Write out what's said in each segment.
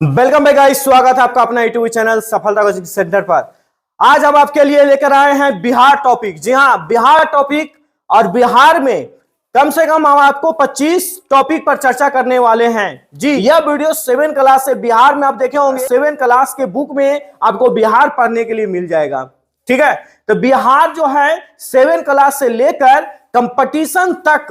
Welcome back guys, स्वागत है आपका अपना यूट्यूब चैनल सफलता कोचिंग सेंटर पर। आज हम आपके लिए लेकर आए हैं बिहार टॉपिक। जी हाँ, बिहार टॉपिक। और बिहार में कम से कम हम आपको 25 टॉपिक पर चर्चा करने वाले हैं। जी, यह वीडियो 7 क्लास से बिहार में आप देखे होंगे, 7 क्लास के बुक में आपको बिहार पढ़ने के लिए मिल जाएगा। ठीक है, तो बिहार जो है 7 क्लास से लेकर कंपटीशन तक,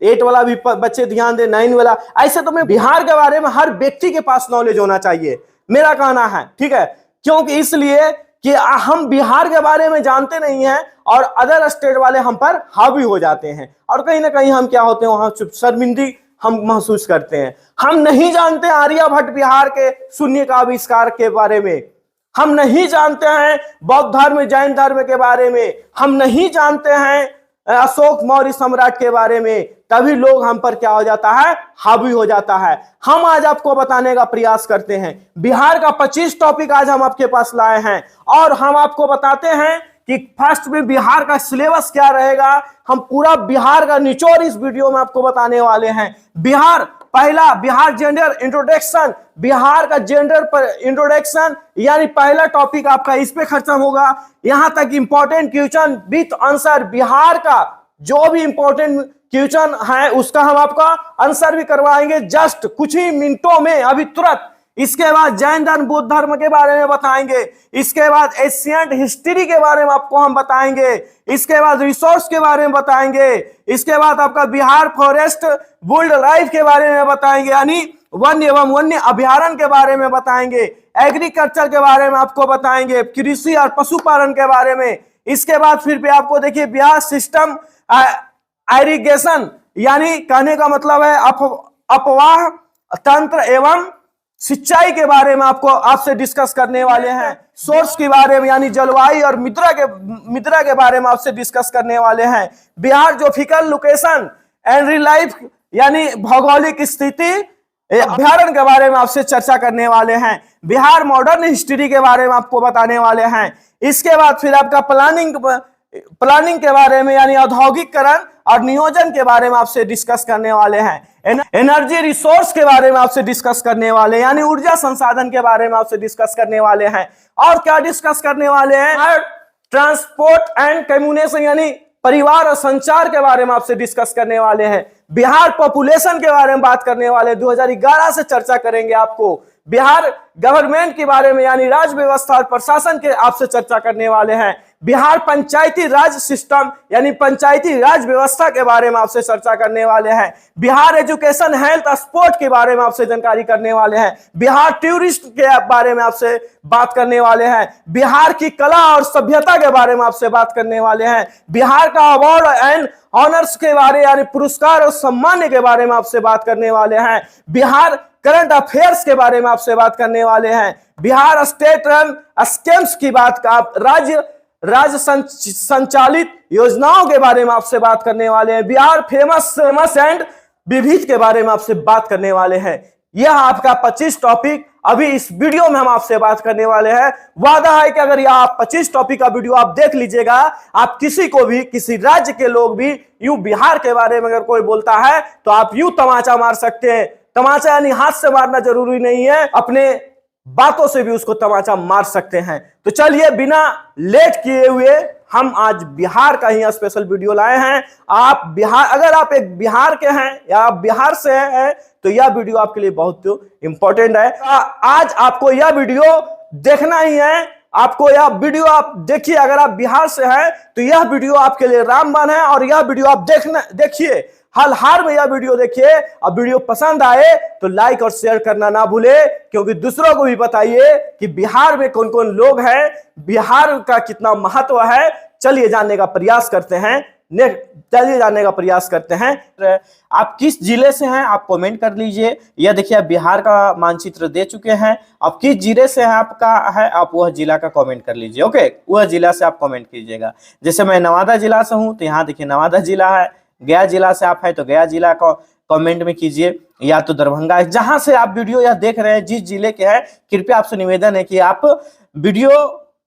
8 वाला भी बच्चे ध्यान दे, 9 वाला, ऐसे तो मैं बिहार के बारे में हर व्यक्ति के पास नॉलेज होना चाहिए, मेरा कहना है। ठीक है, क्योंकि इसलिए कि हम बिहार के बारे में जानते नहीं हैं और अदर स्टेट वाले हम पर हावी हो जाते हैं और कहीं ना कहीं हम क्या होते हैं, वहां शर्मिंदगी हम महसूस करते हैं। हम नहीं जानते आर्यभट्ट बिहार के शून्य का आविष्कार के बारे में, हम नहीं जानते हैं बौद्ध धर्म जैन धर्म के बारे में, हम नहीं जानते हैं अशोक मौर्य सम्राट के बारे में, तभी लोग हम पर क्या हो जाता है, हावी हो जाता है। हम आज आपको बताने का प्रयास करते हैं। बिहार का 25 टॉपिक आज हम आपके पास लाए हैं और हम आपको बताते हैं कि फर्स्ट में बिहार का सिलेबस क्या रहेगा। हम पूरा बिहार का निचोड़ इस वीडियो में आपको बताने वाले हैं। बिहार पहला, बिहार जेंडर इंट्रोडक्शन, बिहार का जेंडर पर इंट्रोडक्शन, यानी पहला टॉपिक आपका इस पे खत्म होगा। यहां तक important question with answer, Bihar का जो भी इंपॉर्टेंट क्वेश्चन है उसका हम आपका आंसर भी करवाएंगे जस्ट कुछ ही मिनटों में, अभी तुरंत। इसके बाद जैन धर्म बुद्ध धर्म के बारे में बताएंगे, इसके बाद एशियंट हिस्ट्री के बारे में आपको हम बताएंगे, इसके बाद रिसोर्स के बारे में बताएंगे, इसके बाद आपका बिहार फॉरेस्ट वाइल्ड लाइफ के बारे में बताएंगे, यानी वन्य एवं वन्य अभ्यारण्य के बारे में बताएंगे, एग्रीकल्चर के बारे में आपको बताएंगे, कृषि और पशुपालन के बारे में। इसके बाद फिर भी आपको देखिए बिहार सिस्टम इरिगेशन, यानी कहने का मतलब है अपवाह तंत्र एवं सिंचाई के बारे में आपसे डिस्कस करने वाले हैं। सोर्स के बारे में, यानी जलवायु और मृदा के बारे में आपसे डिस्कस करने वाले हैं। Bihar geographical location and relief, यानी भौगोलिक स्थिति अभ्यारण्य के बारे में आपसे चर्चा करने वाले हैं। बिहार मॉडर्न हिस्ट्री के बारे में आपको बताने वाले हैं। इसके बाद फिर आपका प्लानिंग के बारे में, यानी औद्योगिकरण और नियोजन के बारे में आपसे डिस्कस करने वाले हैं। एनर्जी रिसोर्स के बारे में आपसे डिस्कस करने वाले हैं, यानी ऊर्जा संसाधन के बारे में आपसे डिस्कस करने वाले हैं। और क्या डिस्कस करने वाले हैं, ट्रांसपोर्ट एंड कम्युनिकेशन, यानी परिवार और संचार के बारे में आपसे डिस्कस करने वाले हैं। बिहार पॉपुलेशन के बारे में बात करने वाले, 2011 से चर्चा करेंगे आपको। बिहार गवर्नमेंट के बारे में, यानी राज्य व्यवस्था और प्रशासन के आपसे चर्चा करने वाले हैं। बिहार पंचायती राज सिस्टम, यानी पंचायती राज व्यवस्था के बारे में आपसे चर्चा करने वाले हैं। बिहार एजुकेशन हेल्थ स्पोर्ट के बारे में आपसे जानकारी करने वाले हैं। बिहार टूरिस्ट के बारे में आपसे बात करने वाले हैं। बिहार की कला और सभ्यता के बारे में आपसे बात करने वाले हैं। बिहार का अवार्ड एंड ऑनर्स के बारे, यानी पुरस्कार और सम्मान के बारे में आपसे बात करने वाले हैं। बिहार करंट अफेयर्स के बारे में आपसे बात करने वाले हैं। बिहार स्टेट रन स्कीम्स की बात का, राज्य संचालित योजनाओं के बारे में आपसे बात करने वाले हैं। बिहार फेमस एंड विविध के बारे में आपसे बात करने वाले हैं। यह आपका 25 टॉपिक अभी इस वीडियो में हम आपसे बात करने वाले हैं। वादा है कि अगर यह आप 25 टॉपिक का वीडियो आप देख लीजिएगा, आप किसी को भी, किसी राज्य के लोग भी यूं बिहार के बारे में अगर कोई बोलता है तो आप यूं तमाचा मार सकते हैं। तमाचा यानी हाथ से मारना जरूरी नहीं है, अपने बातों से भी उसको तमाचा मार सकते हैं। तो चलिए बिना लेट किए हुए हम आज बिहार का ही स्पेशल वीडियो लाए हैं। आप बिहार, अगर आप एक बिहार के हैं या आप बिहार से हैं तो यह वीडियो आपके लिए बहुत इंपॉर्टेंट है। आज आपको यह वीडियो देखना ही है। आपको यह वीडियो आप देखिए, अगर आप बिहार से हैं तो यह वीडियो आपके लिए रामबाण है और यह वीडियो आप देखिए, हाल में यह वीडियो देखिए। अब वीडियो पसंद आए तो लाइक और शेयर करना ना भूले, क्योंकि दूसरों को भी बताइए कि बिहार में कौन कौन लोग हैं, बिहार का कितना महत्व है। चलिए जानने का प्रयास करते हैं। आप किस जिले से हैं आप कमेंट कर लीजिए। यह देखिए आप बिहार का मानचित्र दे चुके हैं। आप किस जिले से है आपका है, आप वह जिला का कमेंट कर लीजिए। ओके, वह जिला से आप कमेंट कीजिएगा। जैसे मैं नवादा जिला से हूं तो यहाँ देखिए नवादा जिला है। गया जिला से आप है तो गया जिला को कमेंट में कीजिए, या तो दरभंगा, जहां से आप वीडियो यह देख रहे हैं, जिस जिले के हैं, कृपया आपसे निवेदन है कि आप वीडियो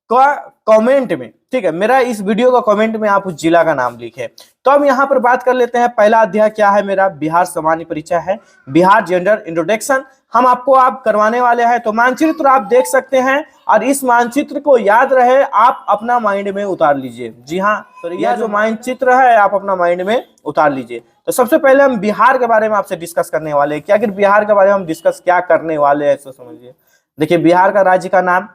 का कमेंट में, ठीक है, मेरा इस वीडियो का कमेंट में आप उस जिला का नाम लिखे। तो अब यहाँ पर बात कर लेते हैं, पहला अध्याय क्या है मेरा, बिहार सामान्य परिचय है, बिहार जेंडर इंट्रोडक्शन हम आपको आप करवाने वाले हैं। तो मानचित्र आप देख सकते हैं और इस मानचित्र को याद रहे आप अपना माइंड में उतार लीजिए। जी हाँ, तो यह जो मानचित्र है आप अपना माइंड में उतार लीजिए। तो सबसे पहले हम बिहार के बारे में आपसे डिस्कस करने वाले हैं। क्या बिहार के बारे में हम डिस्कस क्या करने वाले हैं, सो समझिए। देखिए बिहार का राज्य का नाम,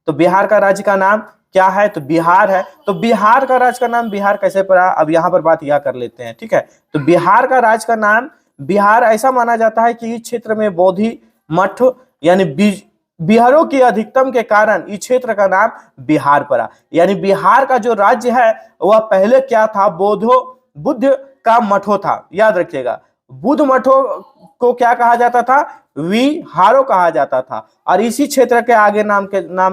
तो बिहार का राज्य का नाम क्या है, तो बिहार है। तो बिहार का राज्य का नाम बिहार कैसे पड़ा, अब यहाँ पर बात यह कर लेते हैं, ठीक है। तो बिहार का राज्य का नाम बिहार ऐसा माना जाता है कि इस क्षेत्र में बोधि मठ यानी बिहारों की अधिकतम के कारण इस क्षेत्र का नाम बिहार पड़ा। यानी बिहार का जो राज्य है वह पहले क्या था, बुद्ध का मठो था, याद रखिएगा। बुद्ध मठो को क्या कहा जाता था, विहारो कहा जाता था। और इसी क्षेत्र के आगे नाम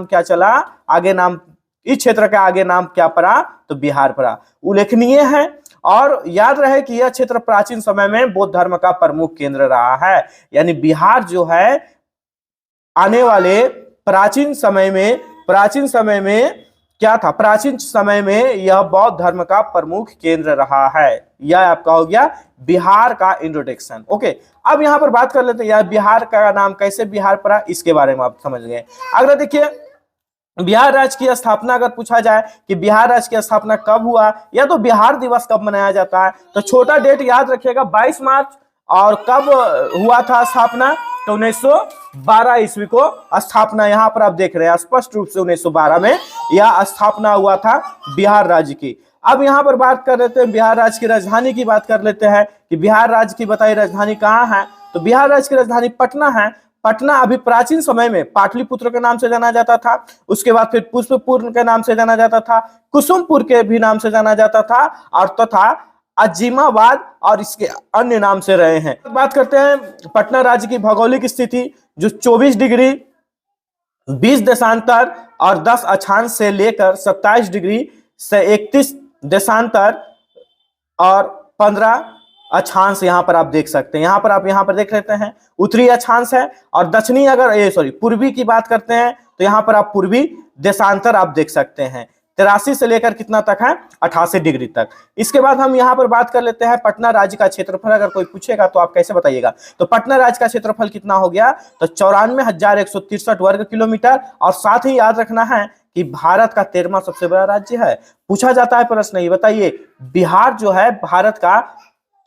क्या चला, आगे नाम, इस क्षेत्र के आगे नाम क्या पड़ा, तो बिहार पड़ा। उल्लेखनीय है और याद रहे कि यह क्षेत्र प्राचीन समय में बौद्ध धर्म का प्रमुख केंद्र रहा है। यानी बिहार जो है आने वाले प्राचीन समय में क्या था, प्राचीन समय में यह बौद्ध धर्म का प्रमुख केंद्र रहा है। यह आपका हो गया बिहार का इंट्रोडक्शन। ओके, अब यहां पर बात कर लेते हैं यार बिहार का नाम कैसे बिहार पड़ा, इसके बारे में आप समझ गए। अगर देखिए बिहार राज्य की स्थापना अगर पूछा जाए कि बिहार राज्य की स्थापना कब हुआ या तो बिहार दिवस कब मनाया जाता है, तो छोटा डेट याद रखिएगा 22 मार्च। और कब हुआ था स्थापना, तो 1912 ईस्वी को स्थापना, यहां पर आप देख रहे हैं स्पष्ट रूप से 1912 में यह स्थापना हुआ था बिहार राज्य की। अब यहां पर बात कर लेते हैं बिहार राज्य की राजधानी की बात कर लेते हैं कि बिहार राज्य की बताइए राजधानी कहाँ है, तो बिहार राज्य की राजधानी पटना है। पटना अभी प्राचीन समय में पाटलिपुत्र के नाम से जाना जाता था, उसके बाद फिर पुष्पपुर के नाम से जाना जाता था, कुसुमपुर के भी नाम से जाना जाता था, और तथा अजीमाबाद और इसके अन्य नाम से रहे हैं। बात करते हैं पटना राज्य की भौगोलिक स्थिति, जो 24 डिग्री 20 देशांतर और 10 अक्षांश से लेकर 27 डिग्री से 31 देशांतर और 15 अक्षांश यहाँ पर आप देख सकते हैं। यहाँ पर देख लेते हैं उत्तरी अक्षांश है, और दक्षिणी अगर पूर्वी की बात करते हैं तो यहाँ पर आप पूर्वी देशांतर आप देख सकते हैं 83 से लेकर कितना तक है, 88 डिग्री तक। इसके बाद हम यहाँ पर बात कर लेते हैं पटना राज्य का क्षेत्रफल। अगर कोई पूछेगा तो आप कैसे बताइएगा, तो पटना राज्य का क्षेत्रफल कितना हो गया, तो 94,163 वर्ग किलोमीटर। और साथ ही याद रखना है कि भारत का 13वां सबसे बड़ा राज्य है। पूछा जाता है प्रश्न, ये बताइए बिहार जो है भारत का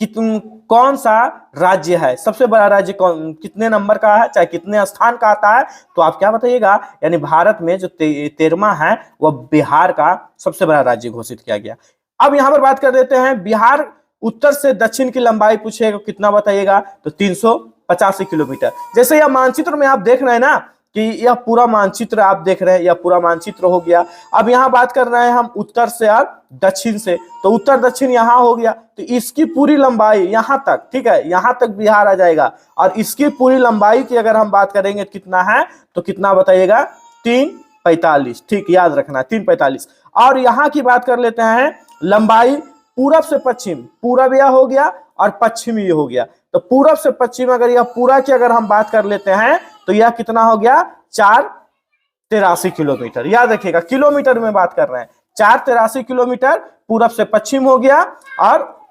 कौन सा राज्य है, सबसे बड़ा राज्य कितने नंबर का है, चाहे कितने स्थान का आता है, तो आप क्या बताइएगा। यानी भारत में जो 13वां है वह बिहार का सबसे बड़ा राज्य घोषित किया गया। अब यहां पर बात कर देते हैं बिहार उत्तर से दक्षिण की लंबाई पूछेगा कितना बताइएगा, तो 385 किलोमीटर। जैसे यह मानचित्र में आप देख रहे हैं ना कि यह पूरा मानचित्र आप देख रहे हैं, यह पूरा मानचित्र हो गया। अब यहाँ बात कर रहे हैं हम उत्तर से और दक्षिण से, तो उत्तर दक्षिण यहाँ हो गया, तो इसकी पूरी लंबाई यहाँ तक, ठीक है, यहाँ तक बिहार आ जाएगा। और इसकी पूरी लंबाई की अगर हम बात करेंगे कितना है, तो कितना बताइएगा, 345, ठीक, याद रखना 345। और यहाँ की बात कर लेते हैं लंबाई पूरब से पश्चिम, पूरब यह हो गया और पश्चिम ये हो गया। तो पूरब से पश्चिम अगर यह पूरा की अगर हम बात कर लेते हैं तो यह कितना हो गया, 483 किलोमीटर। याद रखिएगा किलोमीटर में बात कर रहे हैं, 483 किलोमीटर पूरब से पश्चिम हो गया। और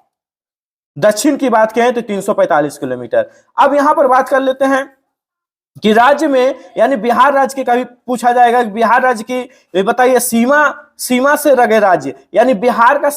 दक्षिण की बात करें तो 345 किलोमीटर। अब यहां पर बात कर लेते हैं कि राज्य में यानी बिहार राज्य के कभी पूछा जाएगा कि बिहार राज्य की बताइए सीमा से लगे राज्य, यानी बिहार का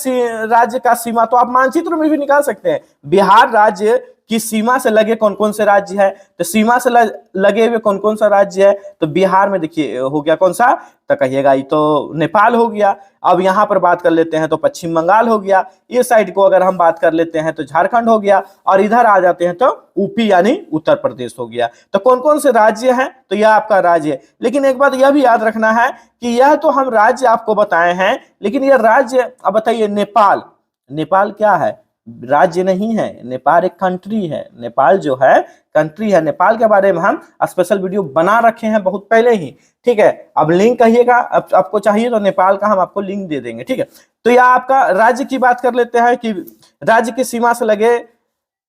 राज्य का सीमा, तो आप मानचित्र में भी निकाल सकते हैं बिहार राज्य कि सीमा से लगे कौन कौन से राज्य है। तो सीमा से लगे हुए कौन कौन सा राज्य है, तो बिहार में देखिए हो गया कौन सा, तो कहिएगा ये तो नेपाल हो गया। अब यहाँ पर बात कर लेते हैं तो पश्चिम बंगाल हो गया, ये साइड को अगर हम बात कर लेते हैं तो झारखंड हो गया, और इधर आ जाते हैं तो यूपी यानी उत्तर प्रदेश हो गया। तो कौन कौन से राज्य हैं, तो यह आपका राज्य है। लेकिन एक बात यह भी याद रखना है कि यह तो हम राज्य आपको बताए हैं, लेकिन यह राज्य, अब बताइए नेपाल क्या है, राज्य नहीं है, नेपाल एक कंट्री है। नेपाल जो है कंट्री है। नेपाल के बारे में हम स्पेशल वीडियो बना रखे हैं बहुत पहले ही, ठीक है। अब लिंक कहिएगा, आपको चाहिए तो नेपाल का हम आपको लिंक दे देंगे, ठीक है। तो यह आपका राज्य की बात कर लेते हैं कि राज्य की सीमा से लगे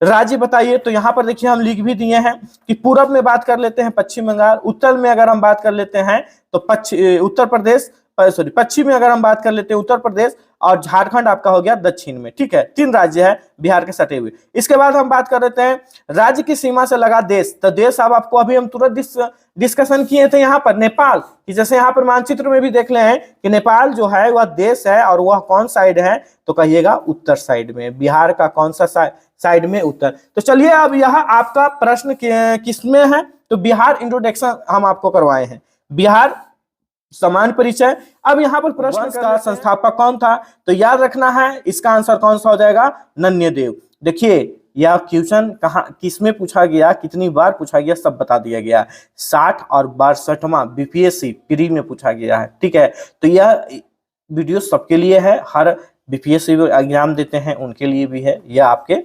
राज्य बताइए। तो यहाँ पर देखिए हम लिख भी दिए हैं कि पूरब में बात कर लेते हैं पश्चिम बंगाल, उत्तर में अगर हम बात कर लेते हैं तो उत्तर प्रदेश, सॉरी पश्चिम में अगर हम बात कर लेते हैं उत्तर प्रदेश, और झारखंड आपका हो गया दक्षिण में। ठीक है, 3 राज्य है बिहार के सटे हुए। इसके बाद हम बात कर लेते हैं राज्य की सीमा से लगा देश। तो देश अब आपको अभी हम तुरंत डिस्कशन किए थे यहाँ पर नेपाल कि जैसे यहाँ पर मानचित्र में भी देख ले हैं कि नेपाल जो है वह देश है और वह कौन साइड है, तो कहिएगा उत्तर साइड में। बिहार का कौन सा साइड में? उत्तर। तो चलिए अब यह आपका प्रश्न किसमें है, तो बिहार इंट्रोडक्शन हम आपको करवाए हैं, बिहार समान परिचय। अब यहाँ पर प्रश्न का संस्थापक कौन था, तो याद रखना है इसका आंसर कौन सा हो जाएगा, नन्यदेव। देखिए यह क्वेश्चन कहाँ किसमें पूछा गया, कितनी बार पूछा गया, सब बता दिया गया। 60 और 62वां बीपीएससी प्री में पूछा गया है। ठीक है, तो यह वीडियो सबके लिए है, हर बीपीएससी एग्जाम देते हैं उनके लिए भी है यह आपके।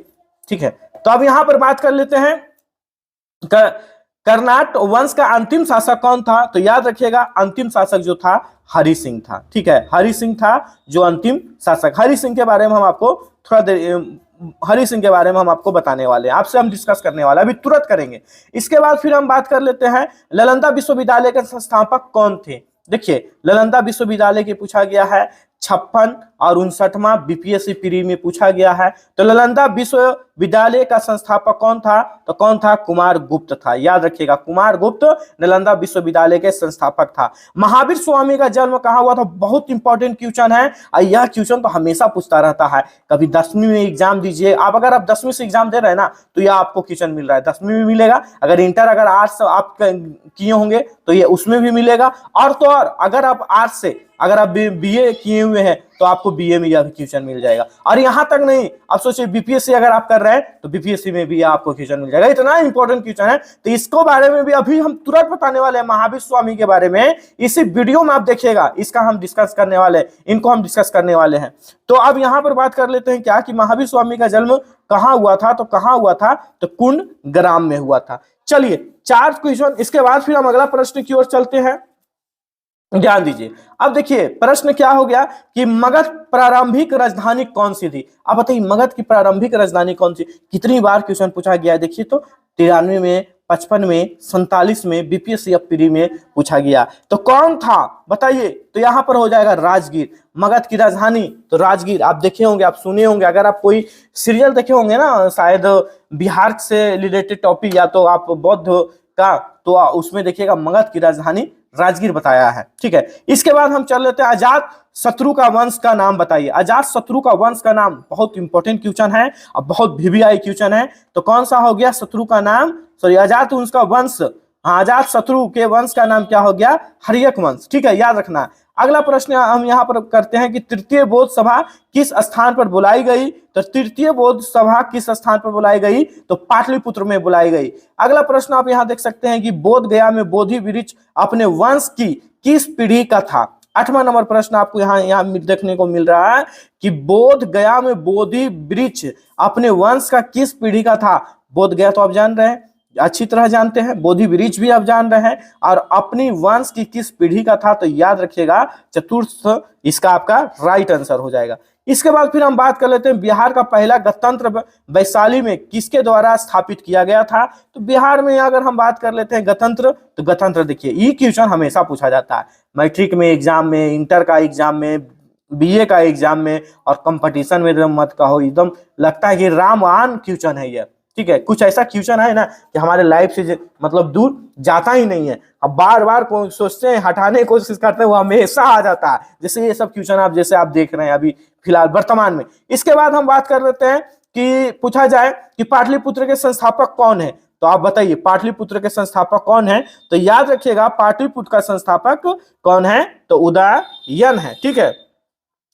ठीक है, तो अब यहाँ पर बात कर लेते हैं कर्नाट वंश का अंतिम शासक कौन था, तो याद रखिएगा अंतिम शासक जो था हरि सिंह था। ठीक है, हरि सिंह था जो अंतिम शासक। हरि सिंह के बारे में हम आपको थोड़ा देर हरि सिंह के बारे में हम आपको बताने वाले हैं, आपसे हम डिस्कस करने वाले अभी तुरंत करेंगे। इसके बाद फिर हम बात कर लेते हैं नालंदा विश्वविद्यालय के संस्थापक कौन थे। देखिए नालंदा विश्वविद्यालय के पूछा गया है 56 और 59वां बीपीएससी प्री में पूछा गया है। तो नालंदा विश्वविद्यालय का संस्थापक कौन था, तो कौन था, कुमार गुप्त था। याद रखिएगा कुमार गुप्त नालंदा विश्वविद्यालय के संस्थापक था। महावीर स्वामी का जन्म कहाँ हुआ था, बहुत इंपॉर्टेंट क्वेश्चन है और यह क्वेश्चन तो हमेशा पूछता रहता है। कभी 10वीं में एग्जाम दीजिए आप, अगर आप 10वीं से एग्जाम दे रहे हैं ना तो यह आपको क्वेश्चन मिल रहा है, 10वीं में मिलेगा। अगर इंटर अगर आर्ट्स आप किए होंगे तो ये उसमें भी मिलेगा। और तो और अगर आप आर्ट्स से अगर आप बीए किए हुए हैं तो आपको बीए में यह क्वेश्चन मिल जाएगा। और यहां तक नहीं, आप सोचिए बीपीएससी अगर आप कर रहे हैं तो बीपीएससी में भी आपको क्वेश्चन मिल जाएगा। इतना इंपॉर्टेंट क्वेश्चन है, तो इसको बारे में भी अभी हम तुरंत बताने वाले हैं। महावीर स्वामी के बारे में इसी वीडियो में आप देखिएगा, इसका हम डिस्कस करने वाले हैं, इनको हम डिस्कस करने वाले हैं। तो अब यहां पर बात कर लेते हैं क्या कि महावीर स्वामी का जन्म कहां हुआ था, तो कहां हुआ था, तो कुंड ग्राम में हुआ था। चलिए 4 क्वेश्चन, इसके बाद फिर हम अगला प्रश्न की ओर चलते हैं, ध्यान दीजिए। अब देखिए प्रश्न क्या हो गया कि मगध प्रारंभिक राजधानी कौन सी थी। अब बताइए मगध की प्रारंभिक राजधानी कौन सी, कितनी बार क्वेश्चन पूछा गया है, देखिए तो 93 में, 55 में, 47 में बीपीएससी प्री में पूछा गया। तो कौन था बताइए, तो यहां पर हो जाएगा राजगीर। मगध की राजधानी तो राजगीर। आप देखे होंगे, आप सुने होंगे, अगर आप कोई सीरियल देखे होंगे ना शायद बिहार से रिलेटेड टॉपिक, या तो आप बौद्ध का, तो उसमें देखिएगा मगध की राजधानी राजगीर बताया है। ठीक है, इसके बाद हम चल लेते हैं अजात शत्रु का वंश का नाम बताइए। अजात शत्रु का वंश का नाम बहुत इंपॉर्टेंट क्वेश्चन है और बहुत वीवीआई क्वेश्चन है। तो कौन सा हो गया शत्रु का नाम, सॉरी अजात उसका वंश, हाँ अजात शत्रु के वंश का नाम क्या हो गया, हर्यक वंश। ठीक है, याद रखना। अगला प्रश्न हम यहाँ पर करते हैं कि तृतीय बौद्ध सभा किस स्थान पर बुलाई गई, तो तृतीय बौद्ध सभा किस स्थान पर बुलाई गई, तो पाटलिपुत्र में बुलाई गई। अगला प्रश्न आप यहाँ देख सकते हैं कि बोध गया में बोधि वृक्ष अपने वंश की किस पीढ़ी का था। 8वां नंबर प्रश्न आपको यहाँ देखने को मिल रहा है कि बोध गया में बोधि वृक्ष अपने वंश का किस पीढ़ी का था। बोध गया तो आप जान रहे हैं, अच्छी तरह जानते हैं, बोधि वृक्ष भी आप जान रहे हैं, और अपनी वंश की किस पीढ़ी का था, तो याद रखिएगा चतुर्थ इसका आपका राइट आंसर हो जाएगा। इसके बाद फिर हम बात कर लेते हैं बिहार का पहला गणतंत्र वैशाली में किसके द्वारा स्थापित किया गया था। तो बिहार में अगर हम बात कर लेते हैं गणतंत्र, तो गणतंत्र देखिए ये क्वेश्चन हमेशा पूछा जाता है, मैट्रिक में एग्जाम में, इंटर का एग्जाम में, बीए का एग्जाम में, और कंपटीशन में एकदम मत कहो, एकदम लगता है कि रामबाण क्वेश्चन है ये। ठीक है, कुछ ऐसा क्वेश्चन है ना कि हमारे लाइफ से मतलब दूर जाता ही नहीं है, अब बार बार सोचते हैं, हटाने की कोशिश करते हैं, वो हमेशा आ जाता है। जैसे ये सब क्वेश्चन आप जैसे आप देख रहे हैं अभी फिलहाल वर्तमान में। इसके बाद हम बात कर लेते हैं कि पूछा जाए कि पाटलिपुत्र के संस्थापक कौन है, तो आप बताइए पाटलिपुत्र के संस्थापक कौन है। तो याद रखिएगा पाटलिपुत्र का संस्थापक कौन है, तो उदयन है। ठीक है,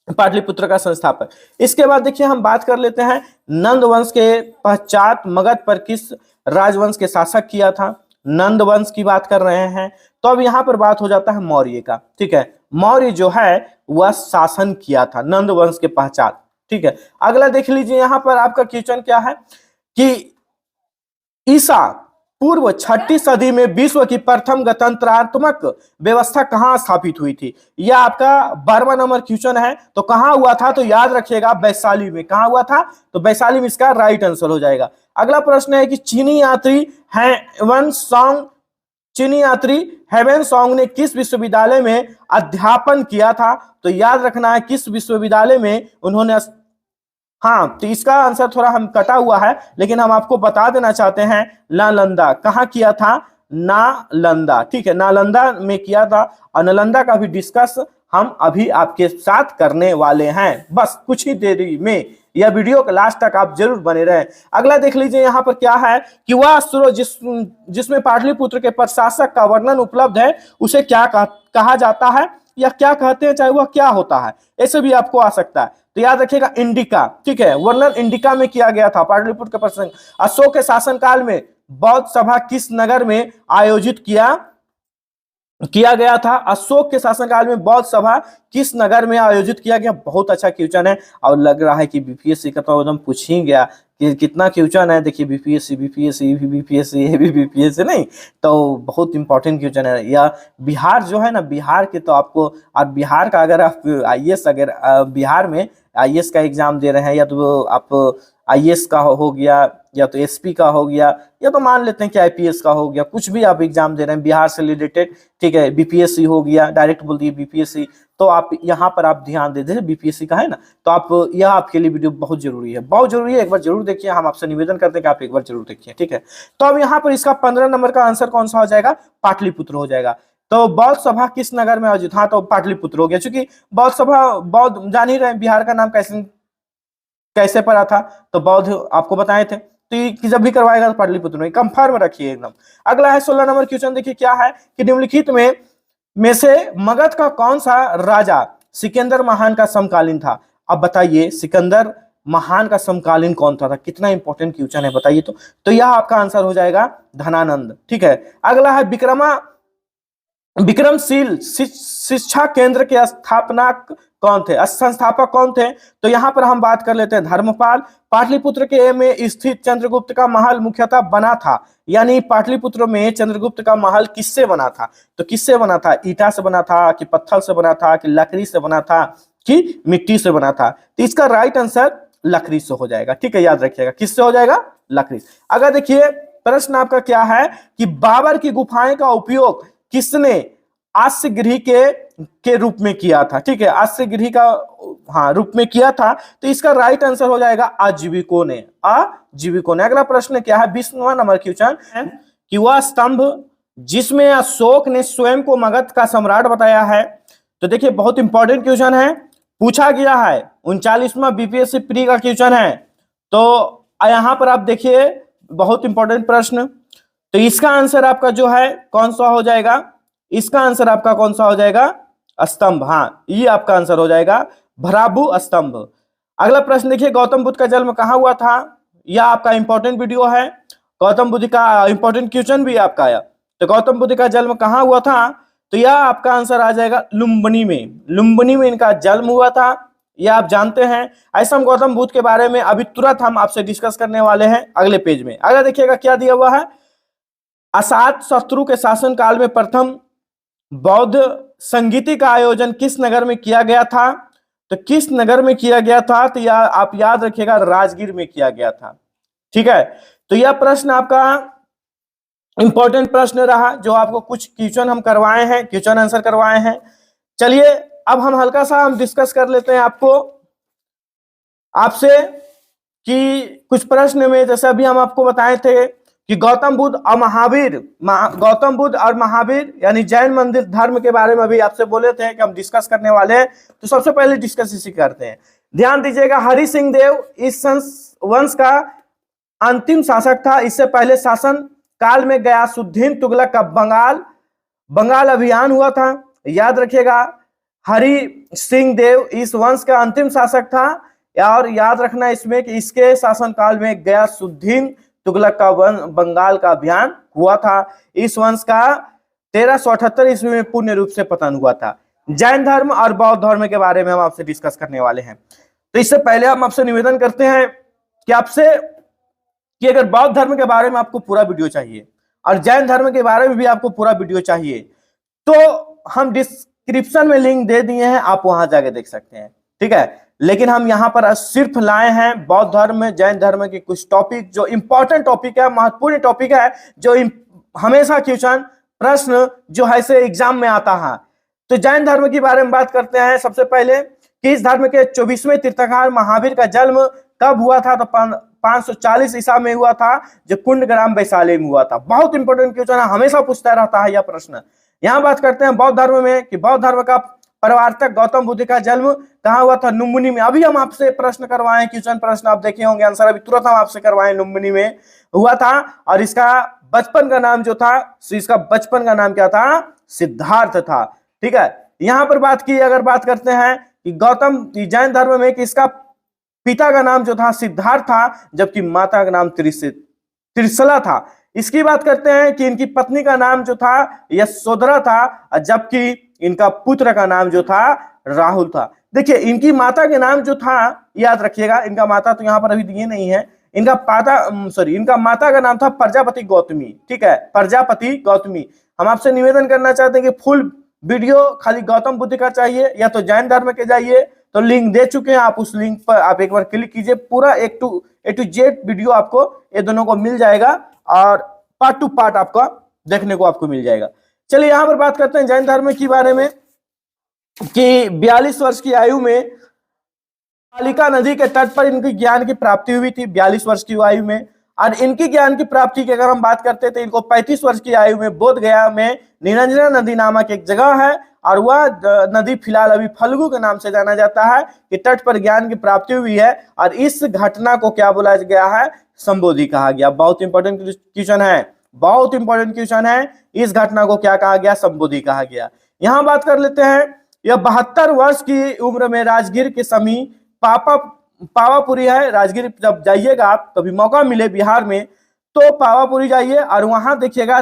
पाटलिपुत्र का संस्थापक। इसके बाद देखिए हम बात कर लेते हैं नंद वंश के पश्चात मगध पर किस राजवंश के शासक किया था। नंद वंश की बात कर रहे हैं, तो अब यहाँ पर बात हो जाता है मौर्य का। ठीक है, मौर्य जो है वह शासन किया था नंद वंश के पश्चात। ठीक है, अगला देख लीजिए यहाँ पर आपका क्वेश्चन क्या है कि ईसा पूर्व 6ठी सदी में विश्व की प्रथम गणतंत्रात्मक व्यवस्था कहां स्थापित हुई थी। यह आपका 12वां नंबर क्वेश्चन है। तो कहां हुआ था, तो याद रखिएगा वैशाली में। कहां हुआ था, तो वैशाली में इसका राइट आंसर हो जाएगा। अगला प्रश्न है कि चीनी यात्री हैं वन सॉन्ग चीनी यात्री हेवेन सॉन्ग ने किस विश्वविद्यालय में अध्यापन किया था? तो याद रखना है किस विश्वविद्यालय में उन्होंने, हाँ तो इसका आंसर थोड़ा हम कटा हुआ है लेकिन हम आपको बता देना चाहते हैं, नालंदा। कहाँ किया था? नालंदा, ठीक है, नालंदा में किया था। और नालंदा का भी डिस्कस हम अभी आपके साथ करने वाले हैं, बस कुछ ही देरी में। यह वीडियो के लास्ट तक आप जरूर बने रहें। अगला देख लीजिए यहाँ पर क्या है कि वह स्रोत जिसमें पाटलिपुत्र के प्रशासक का वर्णन उपलब्ध है उसे क्या कहा जाता है या क्या कहते हैं, चाहे वह क्या होता है, ऐसे भी आपको आ सकता है। तो याद रखिएगा इंडिका, ठीक है, वर्णन इंडिका में किया गया था पाटलिपुत्र के प्रसंग। अशोक के शासनकाल में बौद्ध सभा किस नगर में आयोजित किया गया था? अशोक के शासनकाल में बौद्ध सभा किस नगर में आयोजित किया गया? बहुत अच्छा क्वेश्चन है और लग रहा है कि बीपीएससी का तो एकदम पूछ ही गया कि कितना क्वेश्चन है। देखिए बीपीएससी ये भी बीपीएससी नहीं, तो बहुत इंपॉर्टेंट क्वेश्चन है। या बिहार जो है ना, बिहार के तो आपको, और बिहार का अगर आप आईएएस, अगर बिहार में आईएएस का एग्जाम दे रहे हैं, या तो आप आईएएस का हो गया, या तो एसपी का हो गया, या तो मान लेते हैं कि आईपीएस का हो गया, कुछ भी आप एग्जाम दे रहे हैं बिहार से रिलेटेड, ठीक है, बीपीएससी हो गया, डायरेक्ट बोल दिए बीपीएससी, तो आप यहाँ पर आप ध्यान दे दें, बीपीएससी का है ना, तो आप यह आपके लिए वीडियो बहुत जरूरी है, बहुत जरूरी है। एक बार जरूर देखिए, हम आपसे निवेदन करते हैं कि आप एक बार जरूर देखिए, ठीक है। तो अब यहाँ पर इसका 15 नंबर का आंसर कौन सा हो जाएगा? पाटलिपुत्र हो जाएगा। तो बौद्ध सभा किस नगर में आयोजित? हाँ, तो पाटलिपुत्र हो गया, क्योंकि बौद्ध सभा, बौद्ध जान ही रहे बिहार का नाम कैसे पड़ा था, तो बौद्ध आपको बताए थे। तो जब भी करवाएगा तो पाटलिपुत्र में कंफर्म रखिए एकदम। अगला है 16 नंबर क्वेश्चन, देखिए क्या है कि निम्नलिखित में से मगध का कौन सा राजा सिकंदर महान का समकालीन था? अब बताइए सिकंदर महान का समकालीन कौन था? कितना इंपॉर्टेंट क्वेश्चन है बताइए। तो यह आपका आंसर हो जाएगा धनानंद, ठीक है। अगला है विक्रमशील शिक्षा केंद्र के संस्थापक कौन थे? तो यहां पर हम बात कर लेते हैं धर्मपाल। पाटलिपुत्र के में स्थित चंद्रगुप्त का महल मुख्यतः बना था, यानी पाटलिपुत्र में चंद्रगुप्त का महल किससे बना था? तो किससे बना था? ईटा से बना था कि पत्थर से बना था कि लकड़ी से बना था कि मिट्टी से बना था? तो इसका राइट आंसर लकड़ी से हो जाएगा, ठीक है, याद रखिएगा किससे हो जाएगा? लकड़ी। अगर देखिए प्रश्न आपका क्या है कि बाबर की गुफाएं का उपयोग किसने आश्रय गृह के रूप में किया था? ठीक है, आश्रय गृह का रूप में किया था। तो इसका राइट आंसर हो जाएगा आजीविकों ने, आजीविकों ने। अगला प्रश्न क्या है 20वां नंबर क्वेश्चन है कि वह स्तंभ जिसमें अशोक ने स्वयं को मगध का सम्राट बताया है। तो देखिए बहुत इंपॉर्टेंट क्वेश्चन है, पूछा गया है, 39वां बीपीएससी प्री का क्वेश्चन है। तो यहां पर आप देखिए बहुत इंपॉर्टेंट प्रश्न। तो इसका आंसर आपका जो है कौन सा हो जाएगा? इसका आंसर आपका कौन सा हो जाएगा? स्तंभ, हाँ ये आपका आंसर हो जाएगा भराभू स्तंभ। अगला प्रश्न देखिए, गौतम बुद्ध का जन्म कहां हुआ था? यह आपका इंपॉर्टेंट वीडियो है, गौतम बुद्ध का इंपॉर्टेंट क्वेश्चन भी आपका आया। तो गौतम बुद्ध का जन्म कहां हुआ था? तो यह आपका आंसर आ जाएगा लुम्बिनी में। लुम्बिनी में इनका जन्म हुआ था, यह आप जानते हैं। ऐसा हम गौतम बुद्ध के बारे में अभी तुरंत हम आपसे डिस्कस करने वाले हैं अगले पेज में। अगर देखिएगा क्या दिया हुआ है, असात शत्रु के शासन काल में प्रथम बौद्ध संगीति का आयोजन किस नगर में किया गया था? तो किस नगर में किया गया था? तो आप याद रखिएगा राजगीर में किया गया था, ठीक है। तो यह प्रश्न आपका इंपॉर्टेंट प्रश्न रहा, जो आपको कुछ क्वेश्चन हम करवाए हैं, क्वेश्चन आंसर करवाए हैं। चलिए अब हम हल्का सा हम डिस्कस कर लेते हैं आपसे कि कुछ प्रश्न में, जैसे अभी हम आपको बताए थे कि गौतम बुद्ध और महावीर यानी जैन मंदिर धर्म के बारे में अभी आपसे बोले थे कि हम डिस्कस करने वाले हैं। तो सबसे पहले डिस्कस इसी करते हैं। ध्यान दीजिएगा, हरि सिंह देव इस वंश का अंतिम शासक था। इससे पहले शासन काल में गयासुद्दीन तुगलक का बंगाल अभियान हुआ था। याद रखिएगा, हरि सिंह देव इस वंश का अंतिम शासक था, और याद रखना इसमें कि इसके शासनकाल में गयासुद्दीन तुगलक का बंगाल का अभियान हुआ था। इस वंश का 1378 ईस्वी में पूर्ण रूप से पतन हुआ था। जैन धर्म और बौद्ध धर्म के बारे में हम आपसे डिस्कस करने वाले हैं। तो इससे पहले हम आपसे निवेदन करते हैं कि अगर बौद्ध धर्म के बारे में आपको पूरा वीडियो चाहिए और जैन धर्म के बारे में भी आपको पूरा वीडियो चाहिए, तो हम डिस्क्रिप्शन में लिंक दे दिए हैं, आप वहां जाके देख सकते हैं, ठीक है। लेकिन हम यहां पर सिर्फ लाए हैं बौद्ध धर्म में जैन धर्म के कुछ टॉपिक, जो इंपॉर्टेंट टॉपिक है, महत्वपूर्ण टॉपिक है, जो हमेशा क्वेश्चन प्रश्न जो है से एग्जाम में आता है। तो जैन धर्म के बारे में बात करते हैं। सबसे पहले कि इस धर्म के 24वें तीर्थंकर महावीर का जन्म कब हुआ था? तो 540 ईसा में हुआ था, जो कुंडग्राम वैशाली में हुआ था। बहुत इंपॉर्टेंट क्वेश्चन है, हमेशा पूछता रहता है यह प्रश्न। यहाँ बात करते हैं बौद्ध धर्म में कि बौद्ध धर्म का प्रवर्तक गौतम बुद्ध का जन्म कहाँ हुआ था? लुम्बिनी में। अभी हम आपसे प्रश्न करवाए, क्वेश्चन प्रश्न आप देखे होंगे, आंसर अभी तुरंत हम आपसे करवाए, लुम्बिनी में हुआ था। और इसका बचपन का नाम जो था, इसका बचपन का नाम क्या था? सिद्धार्थ था। ठीक है, यहां पर बात की, अगर बात करते हैं कि गौतम जैन धर्म में कि इसका पिता का नाम जो था सिद्धार्थ था, जबकि माता का नाम त्रिशला था। इसकी बात करते हैं कि इनकी पत्नी का नाम जो था यशोधरा था, जबकि इनका पुत्र का नाम जो था राहुल था। देखिए, इनकी माता के नाम जो था, याद रखिएगा, इनका माता तो यहाँ पर अभी दिए नहीं है, इनका माता का नाम था प्रजापति गौतमी। ठीक है, प्रजापति गौतमी। हम आपसे निवेदन करना चाहते हैं कि फुल वीडियो खाली गौतम बुद्ध का चाहिए या तो जैन धर्म के जाइए, तो लिंक दे चुके हैं, आप उस लिंक पर आप एक बार क्लिक कीजिए, पूरा ए टू जेड वीडियो आपको ये दोनों को मिल जाएगा और पार्ट टू पार्ट आपका देखने को आपको मिल जाएगा। चलिए यहाँ पर बात करते हैं जैन धर्म के बारे में कि 42 वर्ष की आयु में कालिका नदी के तट पर इनकी ज्ञान की प्राप्ति हुई थी, 42 वर्ष की आयु में। और इनकी ज्ञान की प्राप्ति की अगर हम बात करते हैं तो इनको 35 वर्ष की आयु में बोध गया में निरंजना नदी नामक एक जगह है, और वह नदी फिलहाल अभी फल्गु के नाम से जाना जाता है, कि तट पर ज्ञान की प्राप्ति हुई है। और इस घटना को क्या बोला गया है? संबोधि कहा गया। बहुत इंपॉर्टेंट क्वेश्चन है, बहुत इंपॉर्टेंट क्वेश्चन है। इस घटना को क्या कहा गया? संबोधि कहा गया। यहाँ बात कर लेते हैं, यह 72 वर्ष की उम्र में राजगीर के समीप पावापुरी है। राजगीर जब जाइएगा आप, कभी मौका मिले बिहार में, तो पावापुरी जाइए और वहां देखिएगा,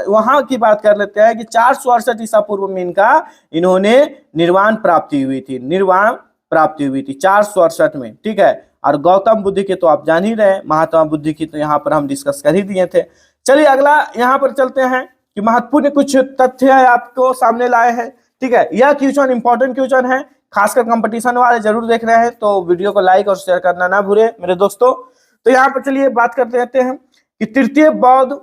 वहां की बात कर लेते हैं कि 468 ईसा पूर्व में इन्होंने निर्वाण प्राप्ति हुई थी, निर्वाण प्राप्ति हुई थी 468 में। ठीक है, और गौतम बुद्ध के तो आप जान ही रहे, महात्मा बुद्ध की तो यहाँ पर हम डिस्कस कर ही दिए थे। चलिए अगला यहाँ पर चलते हैं कि महत्वपूर्ण कुछ तथ्य है आपको सामने लाए हैं। ठीक है, यह क्वेश्चन इंपॉर्टेंट क्वेश्चन है, खासकर कंपटीशन वाले जरूर देख रहे हैं, तो वीडियो को लाइक और शेयर करना ना भूले मेरे दोस्तों। तो यहाँ पर चलिए बात करते रहते हैं कि तृतीय बौद्ध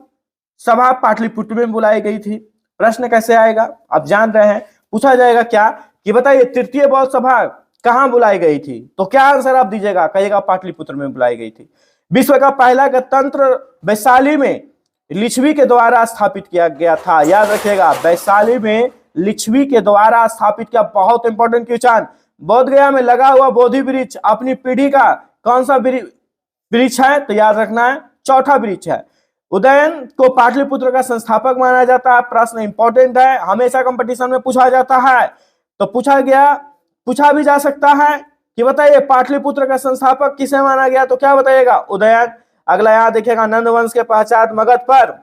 सभा पाटलिपुत्र में बुलाई गई थी। प्रश्न कैसे आएगा आप जान रहे हैं, पूछा जाएगा क्या कि बताइए तृतीय बौद्ध सभा कहाँ बुलाई गई थी? तो क्या आंसर आप दीजिएगा? कहिएगा पाटलिपुत्र में बुलाई गई थी। विश्व का पहला गणतंत्र वैशाली में लिच्छवी के द्वारा स्थापित किया गया था। याद रखिएगा, वैशाली में लिच्छवी के द्वारा स्थापित किया। बहुत इंपॉर्टेंट क्वेश्चन। बोध गया में लगा हुआ बोधि वृक्ष अपनी पीढ़ी का कौन सा वृक्ष है? तो याद रखना है, चौथा वृक्ष है। उदयन को पाटलिपुत्र का संस्थापक माना जाता है। प्रश्न इंपॉर्टेंट है, हमेशा कंपटीशन में पूछा जाता है, तो पूछा भी जा सकता है कि बताइए पाटलिपुत्र का संस्थापक किसे माना गया? तो क्या बताइएगा? उदयन। अगला यहाँ देखिएगा, नंद वंश के पश्चात मगध पर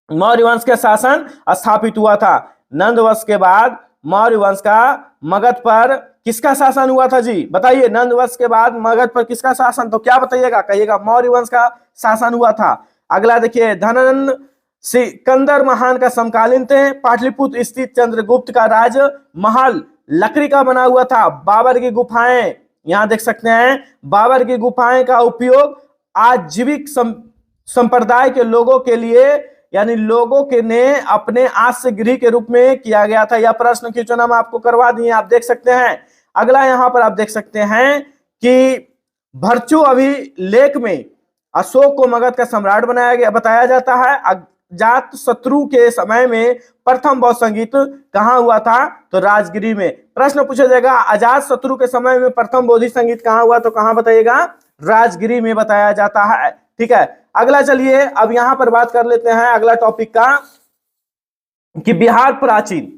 मौर्य वंश का शासन स्थापित हुआ था। नंद वंश के बाद मौर्य वंश का मगध पर किसका शासन हुआ था जी? बताइए, नंद वंश के बाद मगध पर किसका शासन? तो क्या बताइएगा? कहिएगा मौर्य वंश का शासन हुआ था। अगला देखिए, धननंद सिकंदर महान का समकालीन थे। पाटलिपुत्र स्थित चंद्रगुप्त का राज महल लकड़ी का बना हुआ था। बाबर की गुफाएं, यहां देख सकते हैं, बाबर की गुफाएं का उपयोग आजीविक संप्रदाय के लोगों के लिए, यानी लोगों के ने अपने आश्रय गृह के रूप में किया गया था। यह प्रश्न क्वेश्चन हम आपको करवा दिए, आप देख सकते हैं। अगला यहां पर आप देख सकते हैं कि भरचू अभिलेख में अशोक को मगध का सम्राट बनाया गया बताया जाता है। अजात शत्रु के समय में प्रथम बौद्ध संगीत कहाँ हुआ था? तो राजगिरी में। प्रश्न पूछा जाएगा, अजात शत्रु के समय में प्रथम बौद्ध संगीत कहाँ हुआ? तो कहाँ बताइएगा? राजगिरी में बताया जाता है। ठीक है, अगला चलिए अब यहां पर बात कर लेते हैं अगला टॉपिक का कि बिहार प्राचीन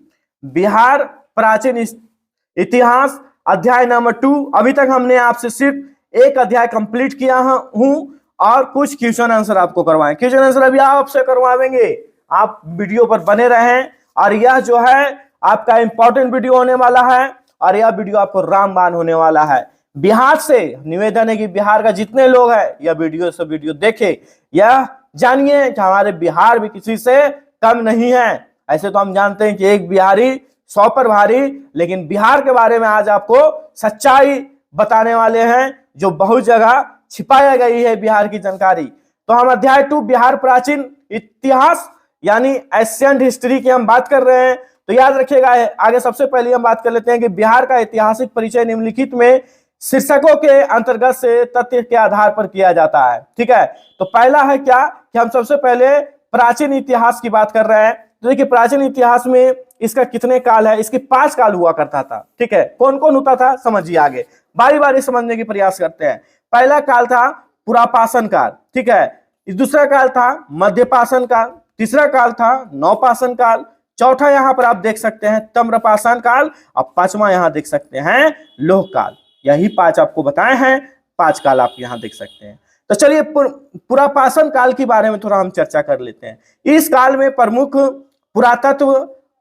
इतिहास अध्याय नंबर 2। अभी तक हमने आपसे सिर्फ एक अध्याय कंप्लीट किया हूं और कुछ क्वेश्चन आंसर आपको करवाएं। क्वेश्चन आंसर अभी आपसे करवाएंगे, आप वीडियो पर बने रहें। और यह जो है आपका इंपॉर्टेंट वीडियो होने वाला है, और यह वीडियो आपको रामबाण होने वाला है। बिहार से निवेदन है कि बिहार का जितने लोग हैं यह वीडियो देखें, यह जानिए कि हमारे बिहार भी किसी से कम नहीं है। ऐसे तो हम जानते हैं कि एक बिहारी 100 पर भारी, लेकिन बिहार के बारे में आज आपको सच्चाई बताने वाले हैं, जो बहुत जगह छिपाया गई है बिहार की जानकारी। तो हम अध्याय 2 बिहार प्राचीन इतिहास यानी एशियन हिस्ट्री की हम बात कर रहे हैं। तो याद रखिएगा, आगे सबसे पहले हम बात कर लेते हैं कि बिहार का ऐतिहासिक परिचय निम्नलिखित में शीर्षकों के अंतर्गत से तथ्य के आधार पर किया जाता है। ठीक है, तो पहला है क्या कि हम सबसे पहले प्राचीन इतिहास की बात कर रहे हैं। तो देखिए प्राचीन इतिहास में इसका कितने काल है, इसके 5 काल हुआ करता था। ठीक है, कौन कौन होता था समझिए, आगे बारी बारी समझने की प्रयास करते हैं। पहला काल था पुरापाषाण काल, ठीक है। दूसरा काल था मध्यपाषाण काल, तीसरा काल था नवपाषाण काल, चौथा यहां पर आप देख सकते हैं ताम्रपाषाण काल, और पांचवा यहां देख सकते हैं लौह काल। यही 5 आपको बताए हैं, 5 काल आप यहां देख सकते हैं। तो चलिए पुरापाषाण काल के बारे में थोड़ा हम चर्चा कर लेते हैं। इस काल में प्रमुख पुरातत्व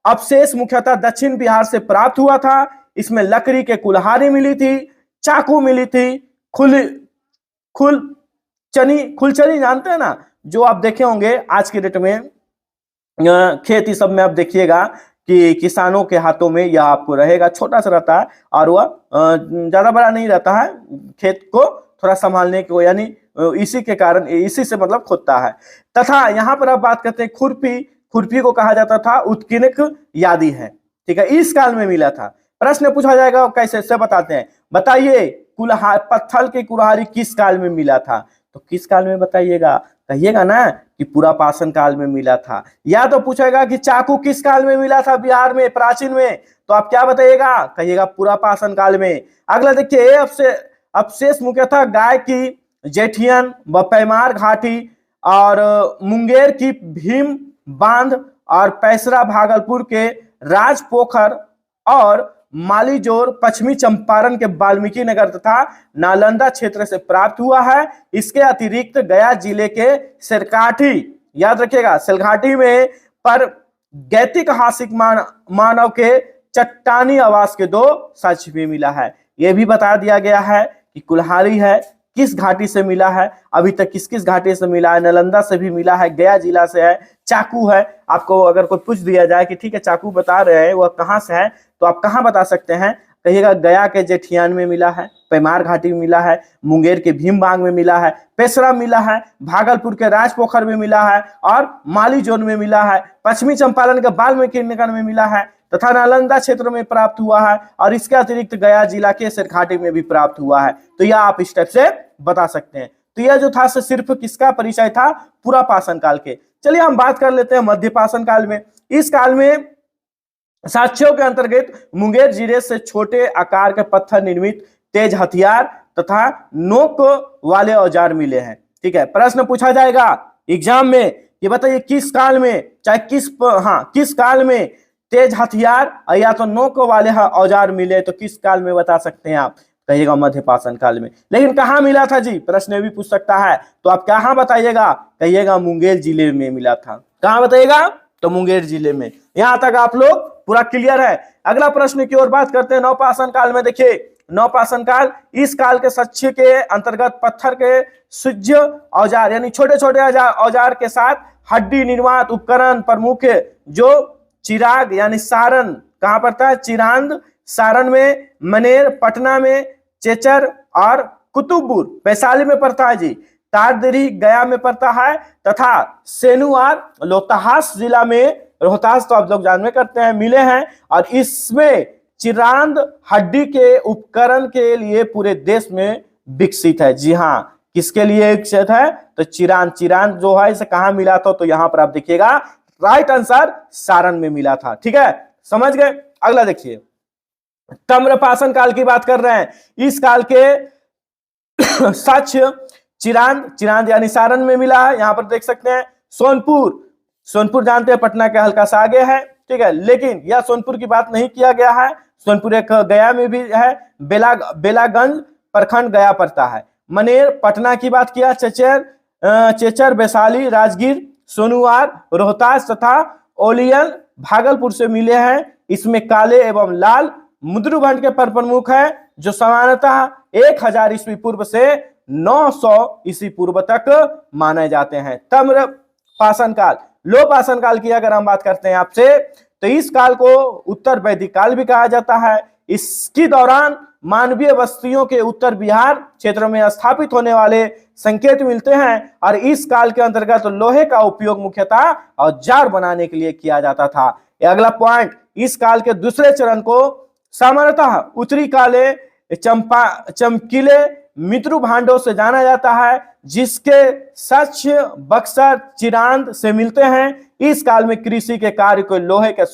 अवशेष मुख्यतः दक्षिण बिहार से प्राप्त हुआ था। इसमें लकड़ी के कुल्हाड़ी मिली थी, चाकू मिली थी, खुलचनी जानते हैं ना, जो आप देखे होंगे आज के डेट में खेती सब में आप देखिएगा कि किसानों के हाथों में यह आपको रहेगा, छोटा सा रहता है और वह ज्यादा बड़ा नहीं रहता है, खेत को थोड़ा संभालने को, यानी इसी के कारण इसी से मतलब खोदता है। तथा यहाँ पर आप बात करते हैं खुरपी को कहा जाता था उत्कीर्णक यादी है। ठीक है, इस काल में मिला था। प्रश्न पूछा जाएगा कैसे से बताते हैं, बताइए पत्थर की कुल्हाड़ी किस काल में मिला था? तो किस काल में बताइएगा, कहिएगा ना कि पुरापाषाण काल में मिला था। या तो पूछेगा कि चाकू किस काल में मिला था बिहार में प्राचीन में, तो आप क्या बताइएगा, कहिएगा पुरापाषाण काल में। अगला देखिए अवशेष मुख्यतः गाय की जेठियन व पैमार घाटी और मुंगेर की भीम बांध और पैसरा भागलपुर के राजपोखर और मालीजोर पश्चिमी चंपारण के वाल्मीकि नगर तथा नालंदा क्षेत्र से प्राप्त हुआ है। इसके अतिरिक्त गया जिले के सिरकाठी, याद रखिएगा सिलघाटी में पर गैतिहासिक मानव के चट्टानी आवास के 2 साक्ष्य भी मिला है। यह भी बता दिया गया है कि कुल्हाड़ी है किस घाटी से मिला है, अभी तक किस किस घाटी से मिला है, नालंदा से भी मिला है, गया जिला से है। चाकू है, आपको अगर कोई पूछ दिया जाए कि ठीक है चाकू बता रहे हैं वह कहाँ से है, तो आप कहाँ बता सकते हैं, कहिएगा गया के जेठियान में मिला है, पैमार घाटी में मिला है, मुंगेर के भीमबांग में मिला है, पेशरा मिला है, भागलपुर के राजपोखर में मिला है और मालीजोर में मिला है, पश्चिमी चंपारण के वाल्मीकि नगर में मिला है तथा नालंदा क्षेत्र में प्राप्त हुआ है और इसके अतिरिक्त गया जिला के सिरघाटी में भी प्राप्त हुआ है। तो यह आप इस टाइप से बता सकते हैं। तो यह जो था सिर्फ किसका परिचय था, पुरापाषाण काल के। चलिए हम बात कर लेते हैं मध्यपाषाण काल में। इस काल में साक्ष्यों के अंतर्गत मुंगेर जिले से छोटे आकार के पत्थर निर्मित तेज हथियार तथा नोक वाले औजार मिले हैं। ठीक है, प्रश्न पूछा जाएगा एग्जाम में, ये बताइए किस काल में, चाहे किस काल में तेज हथियार या तो नोक वाले औजार मिले, तो किस काल में बता सकते हैं आप, कहिएगा मध्यपाषाण काल में। लेकिन कहाँ मिला था जी, प्रश्न भी पूछ सकता है, तो आप कहाँ बताइएगा, कहिएगा मुंगेर जिले में मिला था। कहाँ बताइएगा, तो मुंगेर जिले में। यहां तक आप लोग पूरा क्लियर है। अगला प्रश्न की ओर बात करते हैं नवपाषाण काल में। देखिए नवपाषाण काल, इस काल के साक्ष्य के अंतर्गत पत्थर के सुज्ज औजार यानी छोटे छोटे औजार के साथ हड्डी निर्माण उपकरण प्रमुख जो चिराग यानी सारण, कहां पड़ता है, चिरांद सारण में, मनेर पटना में, चेचर और कुतुबपुर वैशाली में पड़ता है जी, तारदेरी गया में पड़ता है तथा सेनुआर रोहतास जिला में, रोहतास तो आप लोग जानते करते हैं, मिले हैं। और इसमें चिरांद हड्डी के उपकरण के लिए पूरे देश में विकसित है। जी हाँ, किसके लिए विकसित है, तो चिरांद जो है इसे कहां मिला था, तो यहां पर आप देखिएगा राइट आंसर सारण में मिला था। ठीक है, समझ गए। अगला देखिए ताम्रपाषाण काल की बात कर रहे हैं। इस काल के साक्ष्य चिरांद यानी सारण में मिला है। यहां पर देख सकते हैं सोनपुर जानते हैं पटना के हल्का सा आगे है। ठीक है, लेकिन यह सोनपुर की बात नहीं किया गया है, सोनपुर एक गया में भी है, बेलागंज प्रखंड गया पड़ता है। मनेर पटना की बात किया, चेचर वैशाली राजगीर सोनुवार रोहतास तथा ओलियन भागलपुर से मिले हैं। इसमें काले एवं लाल मुद्रुभंड के प्रमुख है जो सामान्यतः 1000 ईस्वी पूर्व से 900 ईस्वी पूर्व तक माने जाते हैं। ताम्रपाषाण काल, लोहपाषाण काल की अगर हम बात करते हैं आपसे, तो इस काल को उत्तर वैदिक काल भी कहा जाता है। इसकी दौरान मानवीय बस्तियों के उत्तर बिहार क्षेत्र में स्थापित होने वाले संकेत मिलते हैं और इस काल के अंतर्गत लोहे का उपयोग मुख्यतः औजार बनाने के लिए किया जाता था। अगला पॉइंट, इस काल के दूसरे चरण को सामान्यतः उत्तरी काले चमकीले मित्रु भांडों से जाना जाता है, जिसके सच बक्सर चिरांद से मिलते हैं। इस काल में कृषि के कार्य को लोहे के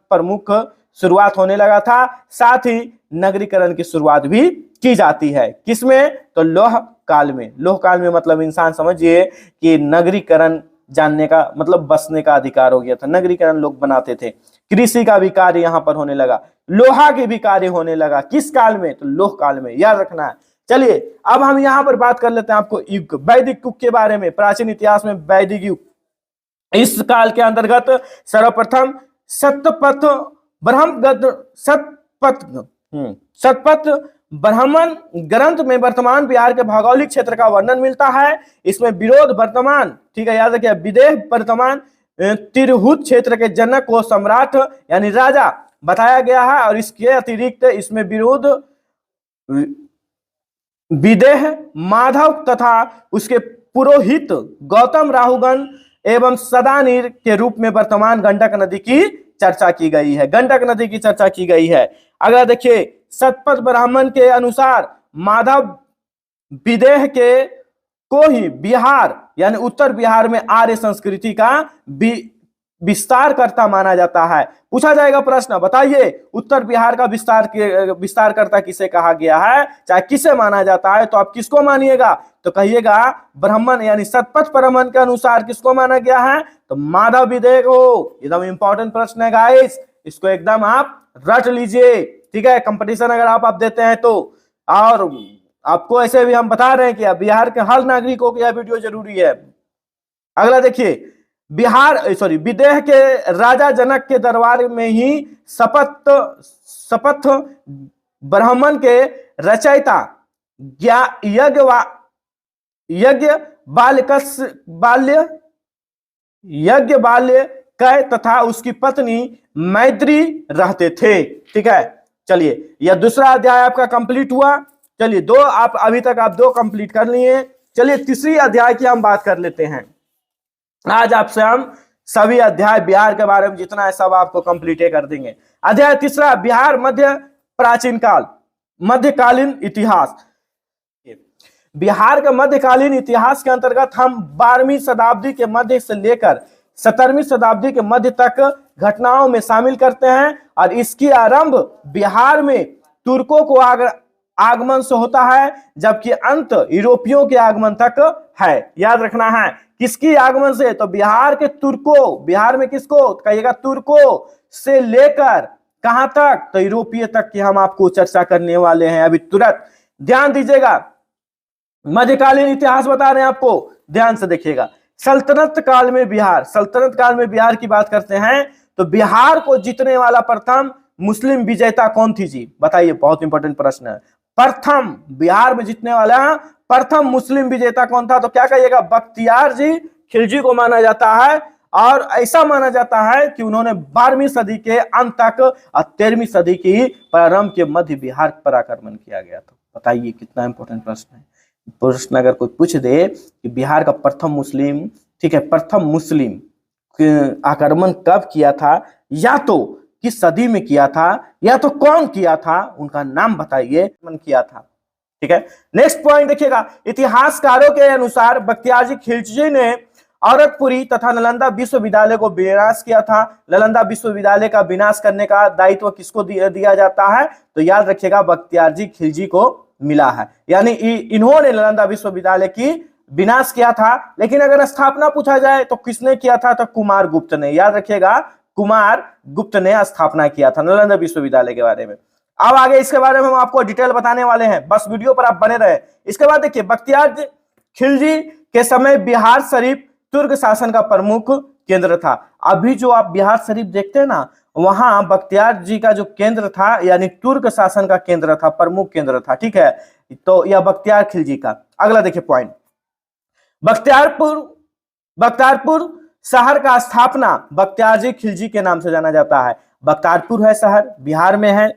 प्रमुख शुरुआत होने लगा था, साथ ही नगरीकरण की शुरुआत भी की जाती है। किसमें? तो लोह काल में। लोह काल में मतलब इंसान समझिए कि नगरीकरण जानने का मतलब बसने का अधिकार हो गया था, नगरीकरण लोग बनाते थे। कृषि का भी कार्य यहाँ पर होने लगा, लोहा के भी कार्य होने लगा। किस काल में? तो लोह काल में, याद रखना है। चलिए अब हम यहाँ पर बात कर लेते हैं आपको युग, वैदिक युग के बारे में। प्राचीन इतिहास में वैदिक युग, इस काल के अंतर्गत सर्वप्रथम शतपथ ब्राह्मण ग्रंथ में वर्तमान बिहार के भौगोलिक क्षेत्र का वर्णन मिलता है। इसमें विरोध वर्तमान, ठीक है याद रखिए, विदेह वर्तमान तिरहुत क्षेत्र के जनक को सम्राट यानी राजा बताया गया है। और इसके अतिरिक्त इसमें विरोध विदेह माधव तथा उसके पुरोहित गौतम राहुगण एवं सदानीर के रूप में वर्तमान गंडक नदी की चर्चा की गई है। गंडक नदी की चर्चा की गई है। अगर देखिए शतपथ ब्राह्मण के अनुसार माधव विदेह के को ही बिहार यानी उत्तर बिहार में आर्य संस्कृति का विस्तार करता माना जाता है। पूछा जाएगा प्रश्न, बताइए उत्तर बिहार का विस्तार करता किसे कहा गया है, चाहे किसे माना जाता है, तो आप किसको मानिएगा? तो कहिएगा ब्राह्मण यानी शतपथ ब्राह्मण के अनुसार किसको माना गया है? तो माधव विदेह को। एकदम इंपॉर्टेंट प्रश्न है गाइस, इसको एकदम आप रट लीजिए, ठीक है। कंपटीशन अगर आप देते हैं तो, और आपको ऐसे भी हम बता रहे हैं कि बिहार के हर नागरिकों को यह वीडियो जरूरी है। अगला देखिए, विदेह के राजा जनक के दरबार में ही शपथ ब्राह्मण के रचयिता यज्ञ बाल्य कै तथा उसकी पत्नी मैत्री रहते थे, ठीक है। चलिए यह दूसरा अध्याय आपका कंप्लीट हुआ। चलिए दो आप अभी तक आप 2 कंप्लीट कर लिए। चलिए तीसरी अध्याय की हम बात कर लेते हैं। आज आपसे हम सभी अध्याय बिहार के बारे में जितना है सब आपको कंप्लीट कर देंगे। अध्याय तीसरा, बिहार मध्य प्राचीन काल, मध्यकालीन इतिहास। बिहार के मध्यकालीन इतिहास के अंतर्गत हम 12वीं शताब्दी के मध्य से लेकर 17वीं शताब्दी के मध्य तक घटनाओं में शामिल करते हैं। और इसकी आरंभ बिहार में तुर्कों को आगमन से होता है, जबकि अंत यूरोपियों के आगमन तक है। याद रखना है किसकी आगमन से? तो बिहार के तुर्कों, बिहार में किसको कहिएगा? तुर्कों से लेकर कहां तक? तो यूरोपीय तक की हम आपको चर्चा करने वाले हैं अभी तुरंत। ध्यान दीजिएगा, मध्यकालीन इतिहास बता रहे हैं आपको, ध्यान से देखिएगा। सल्तनत काल में बिहार की बात करते हैं तो बिहार को जीतने वाला प्रथम मुस्लिम विजेता कौन थी जी? बताइए, बहुत इंपॉर्टेंट प्रश्न है। प्रथम बिहार में जीतने वाला प्रथम मुस्लिम विजेता कौन था? तो क्या कहिएगा? बख्तियार जी खिलजी को माना जाता है। और ऐसा माना जाता है कि उन्होंने 12वीं सदी के अंत तक और 13वीं सदी की प्रारंभ के मध्य बिहार पर आक्रमण किया गया था। बताइए कितना इंपॉर्टेंट प्रश्न है। प्रश्न अगर कोई पूछ दे कि बिहार का प्रथम मुस्लिम, ठीक है, प्रथम मुस्लिम आक्रमण कब किया था, या तो किस सदी में किया था, या तो कौन किया था, उनका नाम बताइए, मन किया था, ठीक है। नेक्स्ट पॉइंट देखिएगा, इतिहासकारों के अनुसार बख्तियार खिलजी ने औरतपुरी तथा नालंदा विश्वविद्यालय को विनाश किया था। नालंदा विश्वविद्यालय का विनाश करने का दायित्व किसको दिया जाता है? तो याद रखिएगा बख्तियार खिलजी को मिला है, यानी इन्होंने नालंदा विश्वविद्यालय की विनाश किया था। लेकिन अगर स्थापना पूछा जाए तो किसने किया था? तो कुमार गुप्त ने। याद रखिएगा कुमार गुप्त ने स्थापना किया था नालंदा विश्वविद्यालय के बारे में। अब आगे इसके बारे में हम आपको डिटेल बताने वाले हैं, बस वीडियो पर आप बने रहे। इसके बाद देखिए, बख्तियार खिलजी के समय बिहार शरीफ तुर्क शासन का प्रमुख केंद्र था। अभी जो आप बिहार शरीफ देखते हैं ना, वहां बख्तियार जी का जो केंद्र था यानी तुर्क शासन का केंद्र था, प्रमुख केंद्र था, ठीक है। तो यह बख्तियार खिलजी का। अगला देखिए पॉइंट, बख्तियारपुर शहर का स्थापना बख्तियार खिलजी के नाम से जाना जाता है। बख्तियारपुर है शहर, बिहार में है,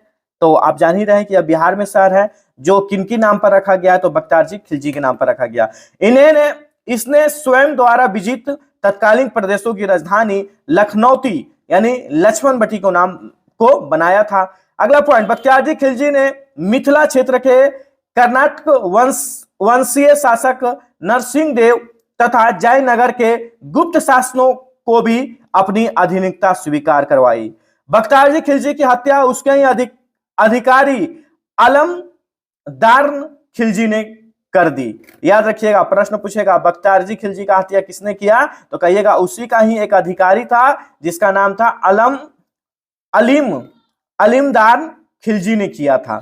तो आप जान ही रहे हैं कि यह बिहार में शहर है, जो किनकी नाम पर रखा गया है, तो बख्तियारजी खिलजी के नाम पर रखा गया। इसने स्वयं द्वारा विजित तत्कालीन प्रदेशों की राजधानी लखनौती यानी लक्ष्मण बट्टी को नाम को बनाया था। अगला पॉइंट, बख्तियारजी खिलजी ने मिथिला क्षेत्र के कर्नाटक वंशीय शासक नरसिंह देव तथा जयनगर के गुप्त शासनों को भी अपनी अधीनता स्वीकार करवाई। बख्तियारजी खिलजी की हत्या उसके ही अधिकारी अलमदार खिलजी ने कर दी। याद रखिएगा, प्रश्न पूछेगा बख्तियारजी खिलजी का हत्या किसने किया, तो कहिएगा उसी का ही एक अधिकारी था जिसका नाम था अलीमदार खिलजी ने किया था।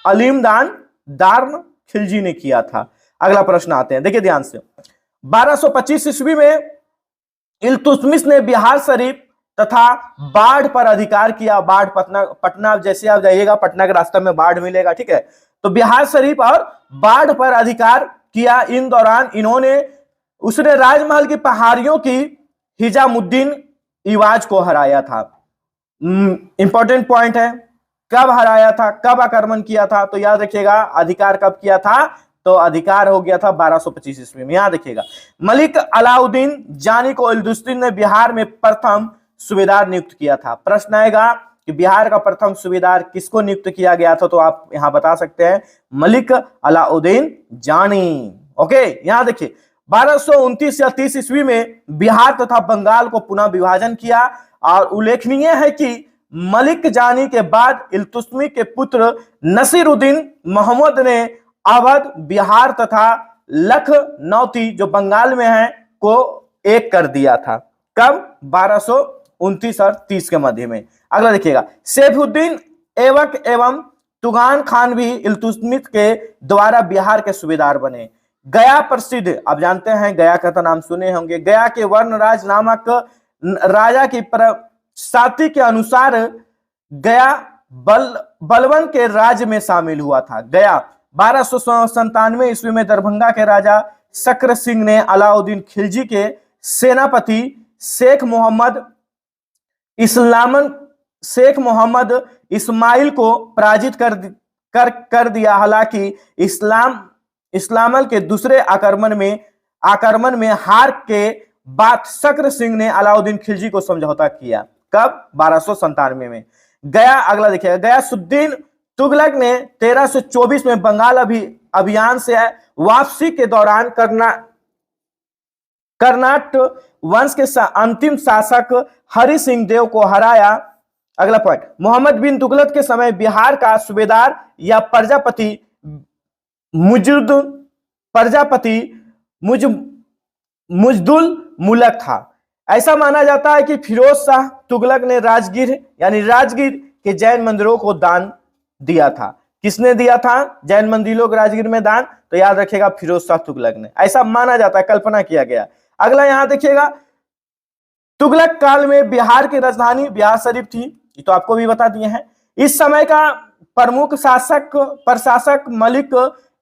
अलीमदार खिलजी ने किया था। अगला प्रश्न आते हैं, देखिए ध्यान से। 1225 ईस्वी में इल्तुतमिश ने बिहार शरीफ तथा बाढ़ पर अधिकार किया। बाढ़ पटना जैसे आप जाइएगा, पटना के रास्ते में बाढ़ मिलेगा, ठीक है। तो बिहार शरीफ और बाढ़ पर अधिकार किया। इन दौरान उसने राजमहल की पहाड़ियों की हिजामुद्दीन इवाज को हराया था। इंपॉर्टेंट पॉइंट है, कब हराया था, कब आक्रमण किया था, तो याद रखिएगा अधिकार कब किया था, तो अधिकार हो गया था 1225 ईस्वी में। याद रखिएगा, मलिक अलाउद्दीन जानी को इल्तुतमिश ने बिहार में प्रथम सूबेदार नियुक्त किया था। प्रश्न आएगा कि बिहार का प्रथम सूबेदार किसको नियुक्त किया गया था, तो आप यहां बता सकते हैं मलिक अलाउद्दीन जानी। ओके, यहां देखिए 1229 या 30 ईस्वी में बिहार तथा बंगाल को पुनः विभाजन किया। और उल्लेखनीय है कि मलिक जानी के बाद इल्तुतमिश के पुत्र नसीरुद्दीन मोहम्मद ने अवध, बिहार तथा लखनौती जो बंगाल में है को एक कर दिया था। कब? 1229 और 30 के मध्य में। अगला देखिएगा, सैफुद्दीन ऐबक एवं तुगान खान भी इल्तुतमिश के द्वारा बिहार के सूबेदार बने। गया प्रसिद्ध, आप जानते हैं गया का तो नाम सुने होंगे। गया के वर्णराज नामक राजा की साथी के अनुसार गया बलवन के राज्य में शामिल हुआ था। गया 1297 ईस्वी में दरभंगा के राजा शक्र सिंह ने अलाउद्दीन खिलजी के सेनापति शेख मोहम्मद इस्माइल को पराजित कर दिया। हालांकि इस्लामल के दूसरे आक्रमण में हार के बाद शक्र सिंह ने अलाउद्दीन खिलजी को समझौता किया। कब? 1297 में। गया, अगला देखिएगा, गयासुद्दीन तुगलक ने 1324 में बंगाल अभियान से वापसी के दौरान कर्नाट वंश के अंतिम शासक हरि सिंह देव को हराया। अगला पॉइंट, मोहम्मद बिन तुगलक के समय बिहार का सूबेदार या प्रजापति मुजदुल मुलक था। ऐसा माना जाता है कि फिरोज शाह तुगलक ने राजगीर के जैन मंदिरों को दान दिया था। किसने दिया था जैन मंदिरों को राजगीर में दान? तो याद रखिएगा फिरोज शाह तुगलक ने, ऐसा माना जाता है, कल्पना किया गया। अगला यहां देखिएगा, तुगलक काल में बिहार की राजधानी बिहार शरीफ थी, ये तो आपको भी बता दिए हैं। इस समय का प्रमुख प्रशासक मलिक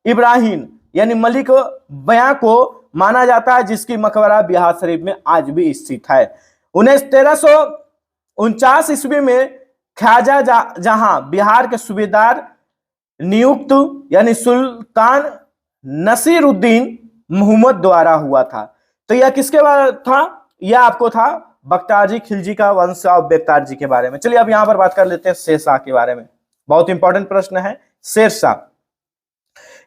इब्राहिम यानी मलिक बयां को माना जाता है, जिसकी मकबरा बिहार शरीफ में आज भी स्थित है। 1349 ईस्वी में ख्वाजा जहां बिहार के सूबेदार नियुक्त यानी सुल्तान नसीरुद्दीन मोहम्मद द्वारा हुआ था। तो यह किसके बारे था? यह आपको था बख्तियारजी खिलजी का वंश और बख्तियारजी के बारे में। चलिए अब यहां पर बात कर लेते हैं शेरशाह के बारे में। बहुत इंपॉर्टेंट प्रश्न है शेरशाह।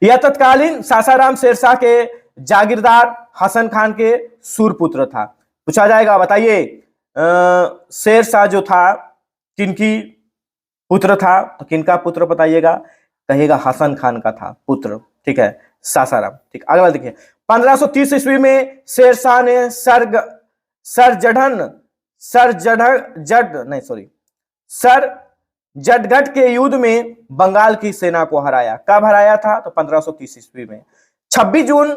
यह तत्कालीन सासाराम शेरशाह के जागीरदार हसन खान के सूरपुत्र था। पूछा जाएगा, बताइए शेरशाह जो था किनकी पुत्र था? तो किनका पुत्र बताइएगा? कहेगा हसन खान का था पुत्र, ठीक है, सासाराम। ठीक, अगला देखिए, 1530 ईस्वी में शेरशाह ने सरजडगढ़ के युद्ध में बंगाल की सेना को हराया। कब हराया था? तो 1530 ईस्वी में। 26 जून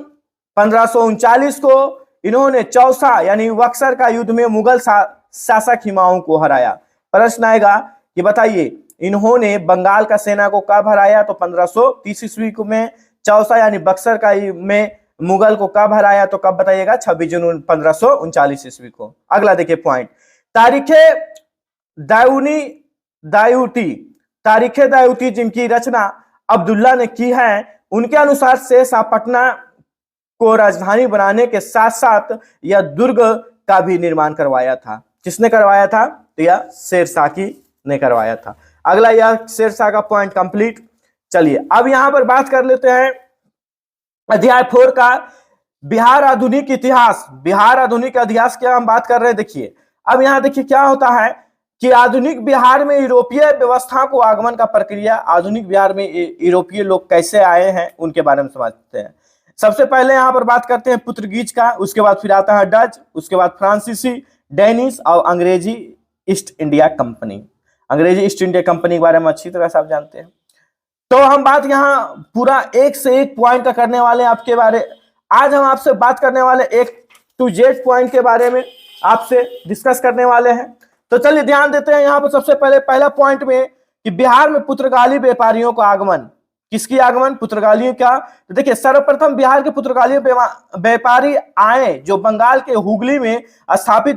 1539 को इन्होंने चौसा यानी बक्सर का युद्ध में मुगल शासक हुमायूं को हराया। प्रश्न आएगा कि बताइए इन्होंने बंगाल का सेना को कब हराया? तो 1530 ईस्वी में चौसा यानी बक्सर का में मुगल को कब हराया? तो कब बताइएगा? 26 जून 1539 ईस्वी को। अगला देखिए पॉइंट, तारीख दायूती जिनकी रचना अब्दुल्ला ने की है, उनके अनुसार शेर शाह पटना को राजधानी बनाने के साथ साथ यह दुर्ग का भी निर्माण करवाया था। किसने करवाया था? तो यह शेर शाह ने करवाया था। अगला, यह शेर शाह का पॉइंट कंप्लीट। चलिए अब यहां पर बात कर लेते हैं अध्याय 4 का बिहार आधुनिक इतिहास। बिहार आधुनिक इतिहास की हम बात कर रहे हैं। देखिए अब यहां देखिए क्या होता है कि आधुनिक बिहार में यूरोपीय व्यवस्था को आगमन का प्रक्रिया, आधुनिक बिहार में यूरोपीय लोग कैसे आए हैं उनके बारे में समझते हैं। सबसे पहले यहां पर बात करते हैं पुर्तगीज का, उसके बाद फिर आता है डच, उसके बाद फ्रांसीसी, डेनिश और अंग्रेजी ईस्ट इंडिया कंपनी। अंग्रेजी ईस्ट इंडिया कंपनी के बारे में अच्छी तरह से आप जानते हैं। तो हम बात यहाँ पूरा एक से एक पॉइंट का करने वाले हैं आपके बारे। आज हम आपसे बात करने वाले एक टू जेड पॉइंट के बारे में आपसे डिस्कस करने वाले हैं। तो चलिए ध्यान देते हैं यहाँ पर सबसे पहले पहला पॉइंट में कि बिहार में पुर्तगाली व्यापारियों का आगमन। किसकी आगमन? पुर्तगालियों का। तो देखिए सर्वप्रथम बिहार के पुर्तगाली व्यापारी आए जो बंगाल के हुगली में स्थापित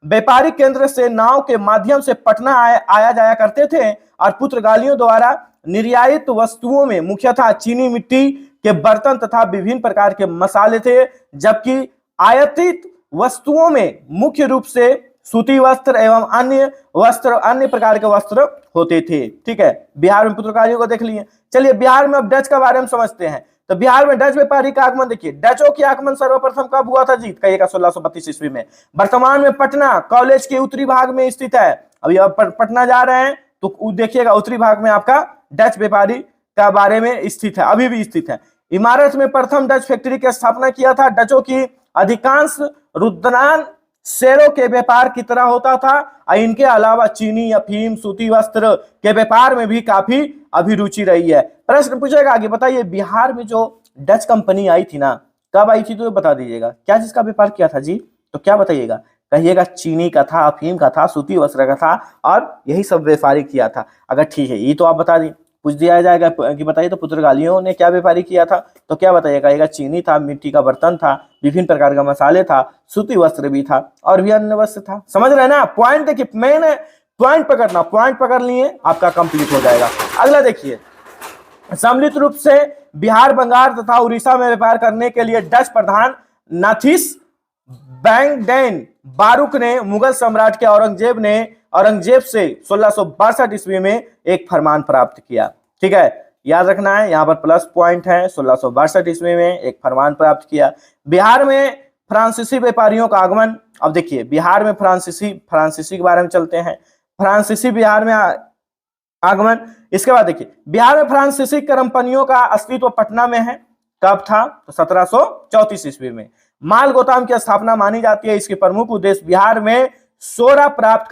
व्यापारिक केंद्र से नाव के माध्यम से पटना आया जाया करते थे और पुर्तगालियों द्वारा निर्यातित वस्तुओं में मुख्यतः चीनी मिट्टी के बर्तन तथा विभिन्न प्रकार के मसाले थे, जबकि आयातित वस्तुओं में मुख्य रूप से सूती वस्त्र एवं अन्य प्रकार के वस्त्र होते थे। ठीक है, बिहार में पुर्तगालियों को देख लिए। चलिए बिहार में अब डच के बारे में समझते हैं। तो बिहार में डच व्यापारी का आगमन देखिए, डचों की आगमन सर्वप्रथम कब हुआ था? जीत कहिएगा 1632 ईस्वी में। वर्तमान में पटना कॉलेज के उत्तरी भाग में स्थित है। अभी आप पटना जा रहे हैं तो देखिएगा उत्तरी भाग में आपका डच व्यापारी का बारे में स्थित है, अभी भी स्थित है। इमारत में प्रथम डच फैक्ट्री की स्थापना किया था। डचों की अधिकांश रुद्रान शेरों के व्यापार की तरह होता था और इनके अलावा चीनी, अफीम, सूती वस्त्र के व्यापार में भी काफी अभिरुचि रही है। प्रश्न पूछेगा आगे, बताइए बिहार में जो डच कंपनी आई थी ना, कब आई थी? तो बता दीजिएगा क्या जिसका व्यापार किया था जी? तो क्या बताइएगा? कहिएगा चीनी का था, अफीम का था, सूती वस्त्र का था और यही सब व्यापारी किया था। अगर ठीक है ये तो आप बता दी, पूछ दिया जाएगा कि बताइए तो पुर्तगालियों ने क्या व्यापारी किया था? तो क्या बताइएगा? चीनी था, मिट्टी का बर्तन था, विभिन्न प्रकार का मसाले था, सूती वस्त्र भी था और भी अन्य वस्त्र था। समझ रहे हैं ना? पॉइंट देखिए, मैंने पॉइंट पकड़ना, पॉइंट पकड़ लिए आपका कंप्लीट हो जाएगा। अगला देखिए, सम्मिलित रूप से बिहार, बंगाल तथा उड़ीसा में व्यापार करने के लिए डच प्रधान नाथिस बैंगडेन बारूक ने मुगल सम्राट के औरंगजेब से 1662 ईस्वी में एक फरमान प्राप्त किया। ठीक है, याद रखना है, यहां पर प्लस पॉइंट है। 1662 ईस्वी में एक फरमान प्राप्त किया। बिहार में फ्रांसीसी व्यापारियों का आगमन। अब देखिए बिहार में फ्रांसीसी के बारे में चलते हैं। फ्रांसीसी बिहार में आगमन। इसके बाद देखिए बिहार में फ्रांसीसी कंपनियों का अस्तित्व पटना में है। कब था? तो 1734 ईस्वी में। माल गोदाम की स्थापना मानी जाती है। इसके प्रमुख उद्देश्य बिहार में सोरा प्राप्त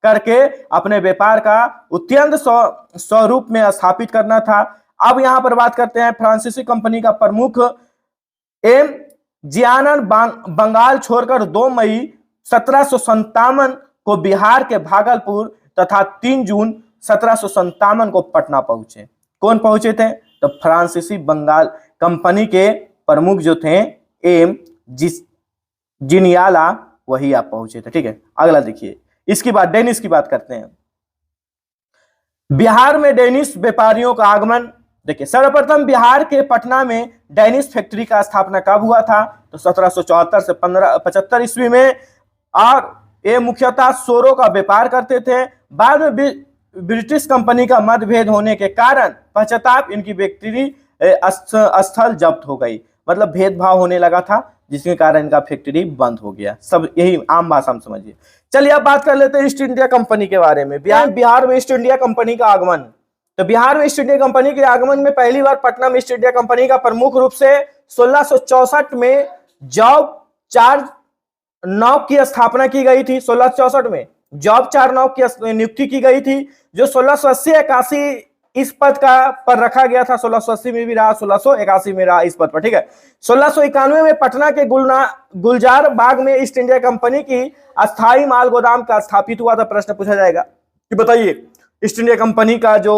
करके अपने व्यापार का अत्यंत स्वरूप में स्थापित करना था। अब यहां पर बात करते हैं फ्रांसीसी कंपनी का प्रमुख एम जियानन बंगाल छोड़कर 2 मई 1757 को बिहार के भागलपुर तथा 3 जून 1757 को पटना पहुंचे। कौन पहुंचे थे? तो फ्रांसीसी बंगाल कंपनी के प्रमुख जो थे एम जिनियाला, वही आप पहुंचे थे। ठीक है, अगला देखिए, इसकी बात डेनिश की बात करते हैं। बिहार में डेनिश व्यापारियों का आगमन। देखिए सर्वप्रथम बिहार के पटना में डेनिश फैक्ट्री का स्थापना कब हुआ था? तो 1774 से 1575 ईस्वी में। और ये मुख्यतः सोरों का व्यापार करते थे। बाद में ब्रिटिश कंपनी का मतभेद होने के कारण पश्चाताप इनकी फैक्ट्री स्थल जब्त हो गई। मतलब भेदभाव होने लगा था जिसके कारण इनका फैक्ट्री बंद हो गया। सब यही आम भाषा में समझिए। चलिए अब बात कर लेते हैं ईस्ट इंडिया कंपनी के बारे में। बिहार में ईस्ट इंडिया कंपनी का आगमन। तो बिहार में ईस्ट इंडिया कंपनी के आगमन में पहली बार पटना में ईस्ट इंडिया कंपनी का प्रमुख रूप से 1664 में जॉब 4 नाव की स्थापना की गई थी। 1664 में जॉब 4 नाव की नियुक्ति की गई थी, जो 1680-81 इस पद का पर रखा गया था। 1680 में भी रहा, 1681 में रहा इस पद पर। ठीक है, 1691 में पटना के गुलजार बाग में ईस्ट इंडिया कंपनी की अस्थायी माल गोदाम का स्थापित हुआ था। प्रश्न पूछा जाएगा कि बताइए ईस्ट इंडिया कंपनी का जो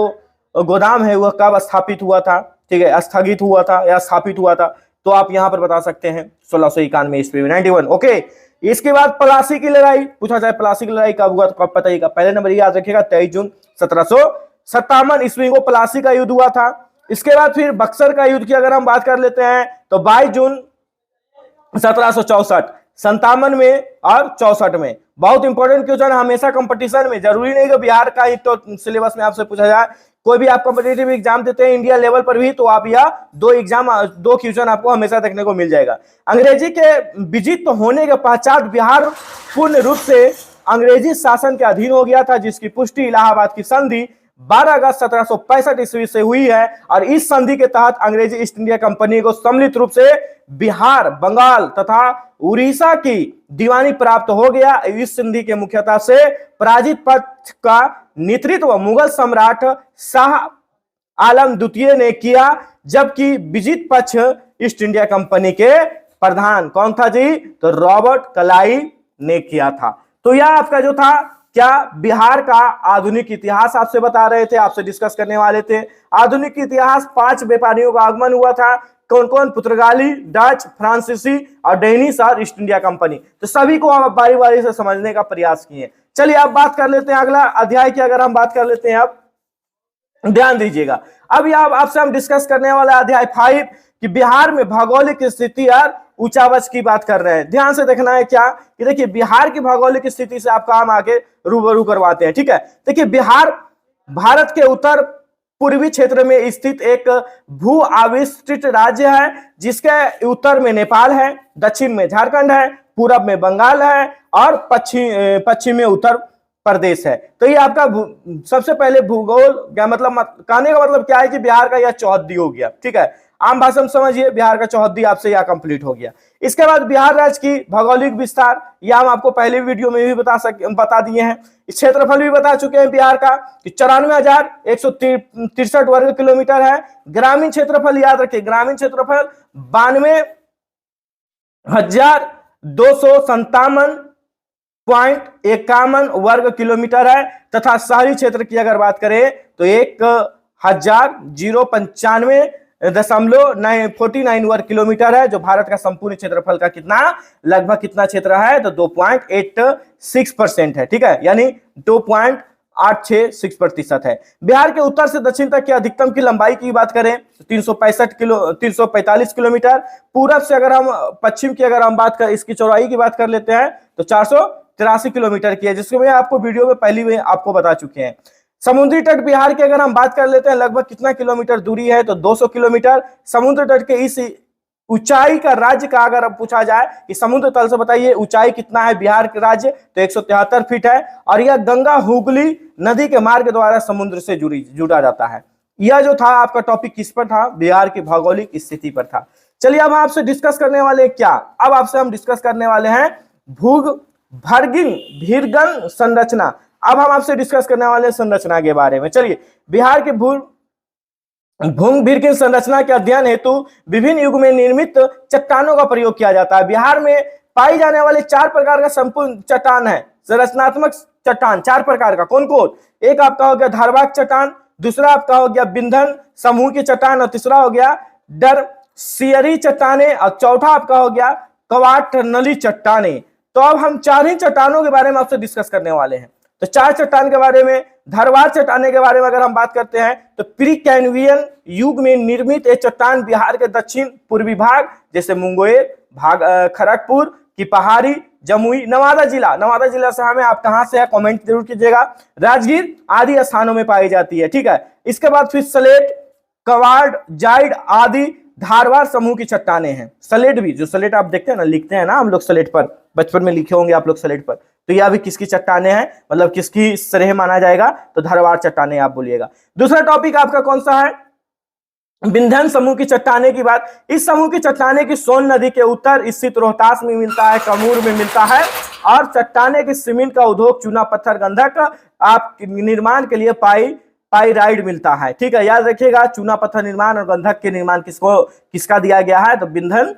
गोदाम है वह कब स्थापित हुआ था? ठीक है, स्थगित हुआ था या स्थापित हुआ था? तो आप यहां पर बता सकते हैं 1691 ईस्वी में, 91। ओके, इसके बाद प्लासी की लड़ाई पूछा जाए, प्लासी की लड़ाई कब हुआ? तो कब बताइएगा? पहले नंबर याद रखिएगा 23 जून 1700 57 ईस्वी को प्लासी का युद्ध हुआ था। इसके बाद फिर बक्सर का युद्ध की अगर हम बात कर लेते हैं तो 22 जून 1764, 57 में और 64 में। बहुत इंपॉर्टेंट क्वेश्चन, हमेशा कंपटीशन में, जरूरी नहीं कि बिहार का ही तो सिलेबस में आपसे पूछा जाए, कोई भी आप कॉम्पिटिटिव एग्जाम देते हैं इंडिया लेवल पर भी, तो आप यह दो क्वेश्चन आपको हमेशा देखने को मिल जाएगा। अंग्रेजी के विजित होने के पश्चात बिहार पूर्ण रूप से अंग्रेजी शासन के अधीन हो गया था, जिसकी पुष्टि इलाहाबाद की संधि 12 अगस्त 1765 ईस्वी से हुई है। और इस संधि के तहत अंग्रेजी ईस्ट इंडिया कंपनी को सम्मिलित रूप से बिहार, बंगाल तथा उड़ीसा की दीवानी प्राप्त हो गया। इस संधि के मुख्यतः से पराजित पक्ष का नेतृत्व मुगल सम्राट शाह आलम द्वितीय ने किया, जबकि विजित पक्ष ईस्ट इंडिया कंपनी के प्रधान कौन था जी, तो रॉबर्ट क्लाइव ने किया था। तो यह आपका जो था क्या बिहार का आधुनिक इतिहास आपसे बता रहे थे, आपसे डिस्कस करने वाले थे। आधुनिक इतिहास 5 व्यापारियों का आगमन हुआ था, कौन कौन, पुर्तगाली, डच, फ्रांसीसी और डेनिश और ईस्ट इंडिया कंपनी। तो सभी को आप बारी बारी से समझने का प्रयास किए। चलिए अब बात कर लेते हैं अगला अध्याय की, अगर हम बात कर लेते हैं, अब ध्यान दीजिएगा। अब यह आपसे हम डिस्कस करने वाला अध्याय 5 कि बिहार में भौगोलिक स्थिति और उचावच की बात कर रहे हैं। ध्यान से देखना है क्या कि देखिए बिहार की भौगोलिक स्थिति से आपका हम आगे रूबरू करवाते हैं, ठीक है। देखिए बिहार भारत के उत्तर पूर्वी क्षेत्र में स्थित एक भू आविष्टित राज्य है, जिसके उत्तर में नेपाल है, दक्षिण में झारखंड है, पूरब में बंगाल है और पश्चिम में उत्तर प्रदेश है। तो ये आपका सबसे पहले भूगोल क्या मतलब, कहने का मतलब क्या है कि बिहार का यह चौहद्दी हो गया, ठीक है। आम भाषा में समझिए, बिहार का चौहद्दी आपसे यह कंप्लीट हो गया। इसके बाद बिहार राज्य की भौगोलिक विस्तार, यह हम आपको पहले वीडियो में भी बता दिए हैं। क्षेत्रफल भी बता चुके हैं बिहार का कि 94,163 वर्ग किलोमीटर है। ग्रामीण क्षेत्रफल याद रखिए, ग्रामीण क्षेत्रफल 92,257.51 वर्ग किलोमीटर है, तथा शहरी क्षेत्र की अगर बात करें तो 1,095.49 वर्ग किलोमीटर है, जो भारत का संपूर्ण क्षेत्रफल का लगभग कितना क्षेत्र है, तो 2.86% है, ठीक है, यानी 2.866% है। बिहार के उत्तर से दक्षिण तक की अधिकतम की लंबाई की बात करें तो 345 किलोमीटर। पूरब से अगर हम पश्चिम की अगर हम बात करें, इसकी चौड़ाई की बात कर लेते हैं तो 483 किलोमीटर की है, जिसको मैं आपको वीडियो में पहले भी आपको बता चुके हैं। समुद्री तट बिहार की अगर हम बात कर लेते हैं लगभग कितना किलोमीटर दूरी है, तो 200 किलोमीटर। समुद्र तट के इस ऊंचाई का राज्य का अगर पूछा जाए कि समुद्र तल से बताइए ऊंचाई कितना है बिहार के राज्य, तो 173 फीट है। और यह गंगा हुगली नदी के मार्ग द्वारा समुद्र से जुड़ा जाता है। यह जो था आपका टॉपिक किस पर था, बिहार की भौगोलिक स्थिति पर था। चलिए अब आपसे डिस्कस करने वाले क्या, अब आपसे हम डिस्कस करने वाले हैं भूगर्भीय संरचना। अब हम आपसे डिस्कस करने वाले संरचना के बारे में। चलिए, बिहार के भूगर्भीय संरचना के अध्ययन हेतु विभिन्न युग में निर्मित चट्टानों का प्रयोग किया जाता है। बिहार में पाई जाने वाले 4 प्रकार का संपूर्ण चट्टान है, संरचनात्मक चट्टान 4 प्रकार का। कौन कौन? एक आपका हो गया धारवाक चट्टान, दूसरा आपका हो गया विंध्यन समूह की चट्टान, और तीसरा हो गया डरसियरी चट्टाने, और चौथा आपका हो गया कवाटनली चट्टाने। तो अब हम 4 ही चट्टानों के बारे में आपसे डिस्कस करने वाले हैं। तो 4 चट्टान के बारे में, धरवार चट्टाने के बारे में अगर हम बात करते हैं तो प्री कैनवियन युग में निर्मित एक चट्टान बिहार के दक्षिण पूर्वी भाग जैसे मुंगेर खड़गपुर की पहाड़ी, जमुई, नवादा जिला से हमें आप कहां से है कमेंट जरूर कीजिएगा, राजगीर आदि स्थानों में पाई जाती है, ठीक है। इसके बाद फिर सलेट, कवाड़, जाइड आदि धारवार समूह की चट्टाने हैं। सलेट भी, जो सलेट आप देखते हैं ना, लिखते हैं ना हम लोग सलेट पर, बचपन में लिखे होंगे आप लोग सलेट पर, तो यह भी किसकी चट्टाने हैं, मतलब किसकी श्रेय माना जाएगा, तो धारवार चट्टाने आप बोलिएगा। दूसरा टॉपिक आपका कौन सा है, विंध्यन समूह की चट्टाने की बात। इस समूह की चट्टाने की सोन नदी के उत्तर स्थित रोहतास में मिलता है, कमूर में मिलता है, और चट्टाने की सीमेंट का उद्योग, चूना पत्थर गंधक आप निर्माण के लिए पाइराइड मिलता है, ठीक है, याद रखिएगा। चूना पत्थर निर्माण और गंधक के निर्माण किसका दिया गया है, तो विंध्यन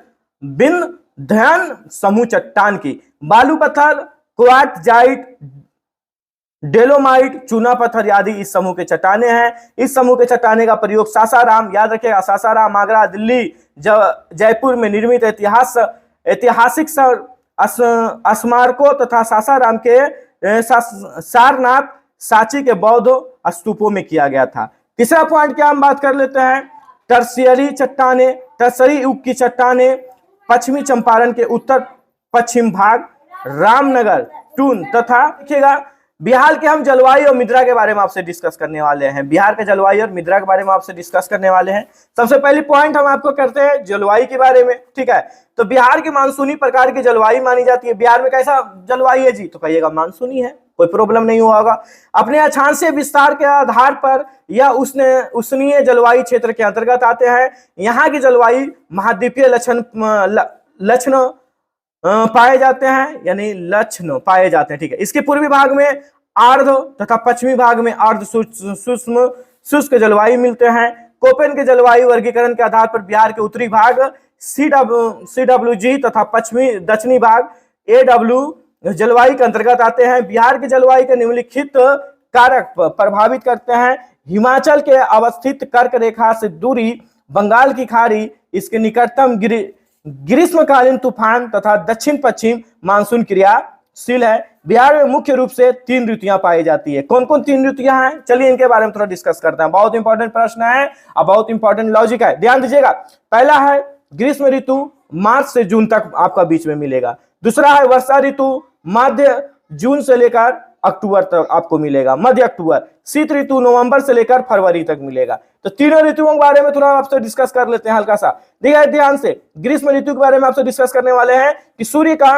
समूह चट्टान की। बालू पत्थर, क्वार्टजाइट, डेलोमाइट, चूना पत्थर आदि इस समूह के चट्टाने हैं। इस समूह के चट्टाने का प्रयोग सासाराम, याद रखिएगा, सासाराम, आगरा, दिल्ली, जयपुर में निर्मित ऐतिहासिक स्मारकों तथा सासाराम के सारनाथ, सांची के बौद्ध स्तूपों में किया गया था। तीसरा पॉइंट क्या हम बात कर लेते हैं, टर्शियरी चट्टाने, टर्शरी युग की चट्टाने, पश्चिमी चंपारण के उत्तर पश्चिम भाग, रामनगर, टून तथा देखिएगा बिहार के हम जलवायु और मृदा के बारे में आपसे डिस्कस करने वाले हैं। बिहार के जलवायु और मृदा के बारे में आपसे डिस्कस करने वाले हैं। सबसे पहली पॉइंट हम आपको करते हैं जलवायु के बारे में, ठीक है। तो बिहार की मानसूनी प्रकार की जलवायु मानी जाती है। बिहार में कैसा जलवायु है जी, तो कहिएगा मानसूनी है, कोई प्रॉब्लम नहीं होगा। अपने अक्षांशीय विस्तार के आधार पर यह उष्णीय जलवायु क्षेत्र के अंतर्गत आते हैं। यहाँ की जलवायु महाद्वीपीय लक्षण पाए जाते हैं, यानी लक्षण पाए जाते हैं, ठीक है। इसके पूर्वी भाग में आर्द्र तथा पश्चिमी भाग में अर्ध सूक्ष्म शुष्क जलवायु मिलते हैं। कोपेन के जलवायु वर्गीकरण के आधार पर बिहार के उत्तरी भाग CWG तथा पश्चिमी दक्षिणी भाग AW जलवायु के अंतर्गत आते हैं। बिहार की जलवायु के निम्नलिखित कारक प्रभावित करते हैं। हिमाचल के अवस्थित कर्क रेखा से दूरी, बंगाल की खाड़ी, इसके निकटतम ग्रीष्मकालीन तूफान तथा दक्षिण पश्चिम मानसून क्रियाशील है। बिहार में मुख्य रूप से 3 ऋतुएं पाई जाती है। कौन कौन 3 ऋतुएं हैं, चलिए इनके बारे में थोड़ा डिस्कस करते हैं। बहुत इंपॉर्टेंट प्रश्न है और बहुत इंपॉर्टेंट लॉजिक है, ध्यान दीजिएगा। पहला है ग्रीष्म ऋतु, मार्च से जून तक आपका बीच में मिलेगा। दूसरा है वर्षा ऋतु, मध्य जून से लेकर अक्टूबर तक आपको मिलेगा, मध्य अक्टूबर। शीत ऋतु नवंबर से लेकर फरवरी तक मिलेगा। तो तीनों ऋतुओं के बारे में थोड़ा आपसे डिस्कस कर लेते हैं हल्का सा, देखिए ध्यान से। ग्रीष्म ऋतु के बारे में आपसे डिस्कस करने वाले हैं कि सूर्य का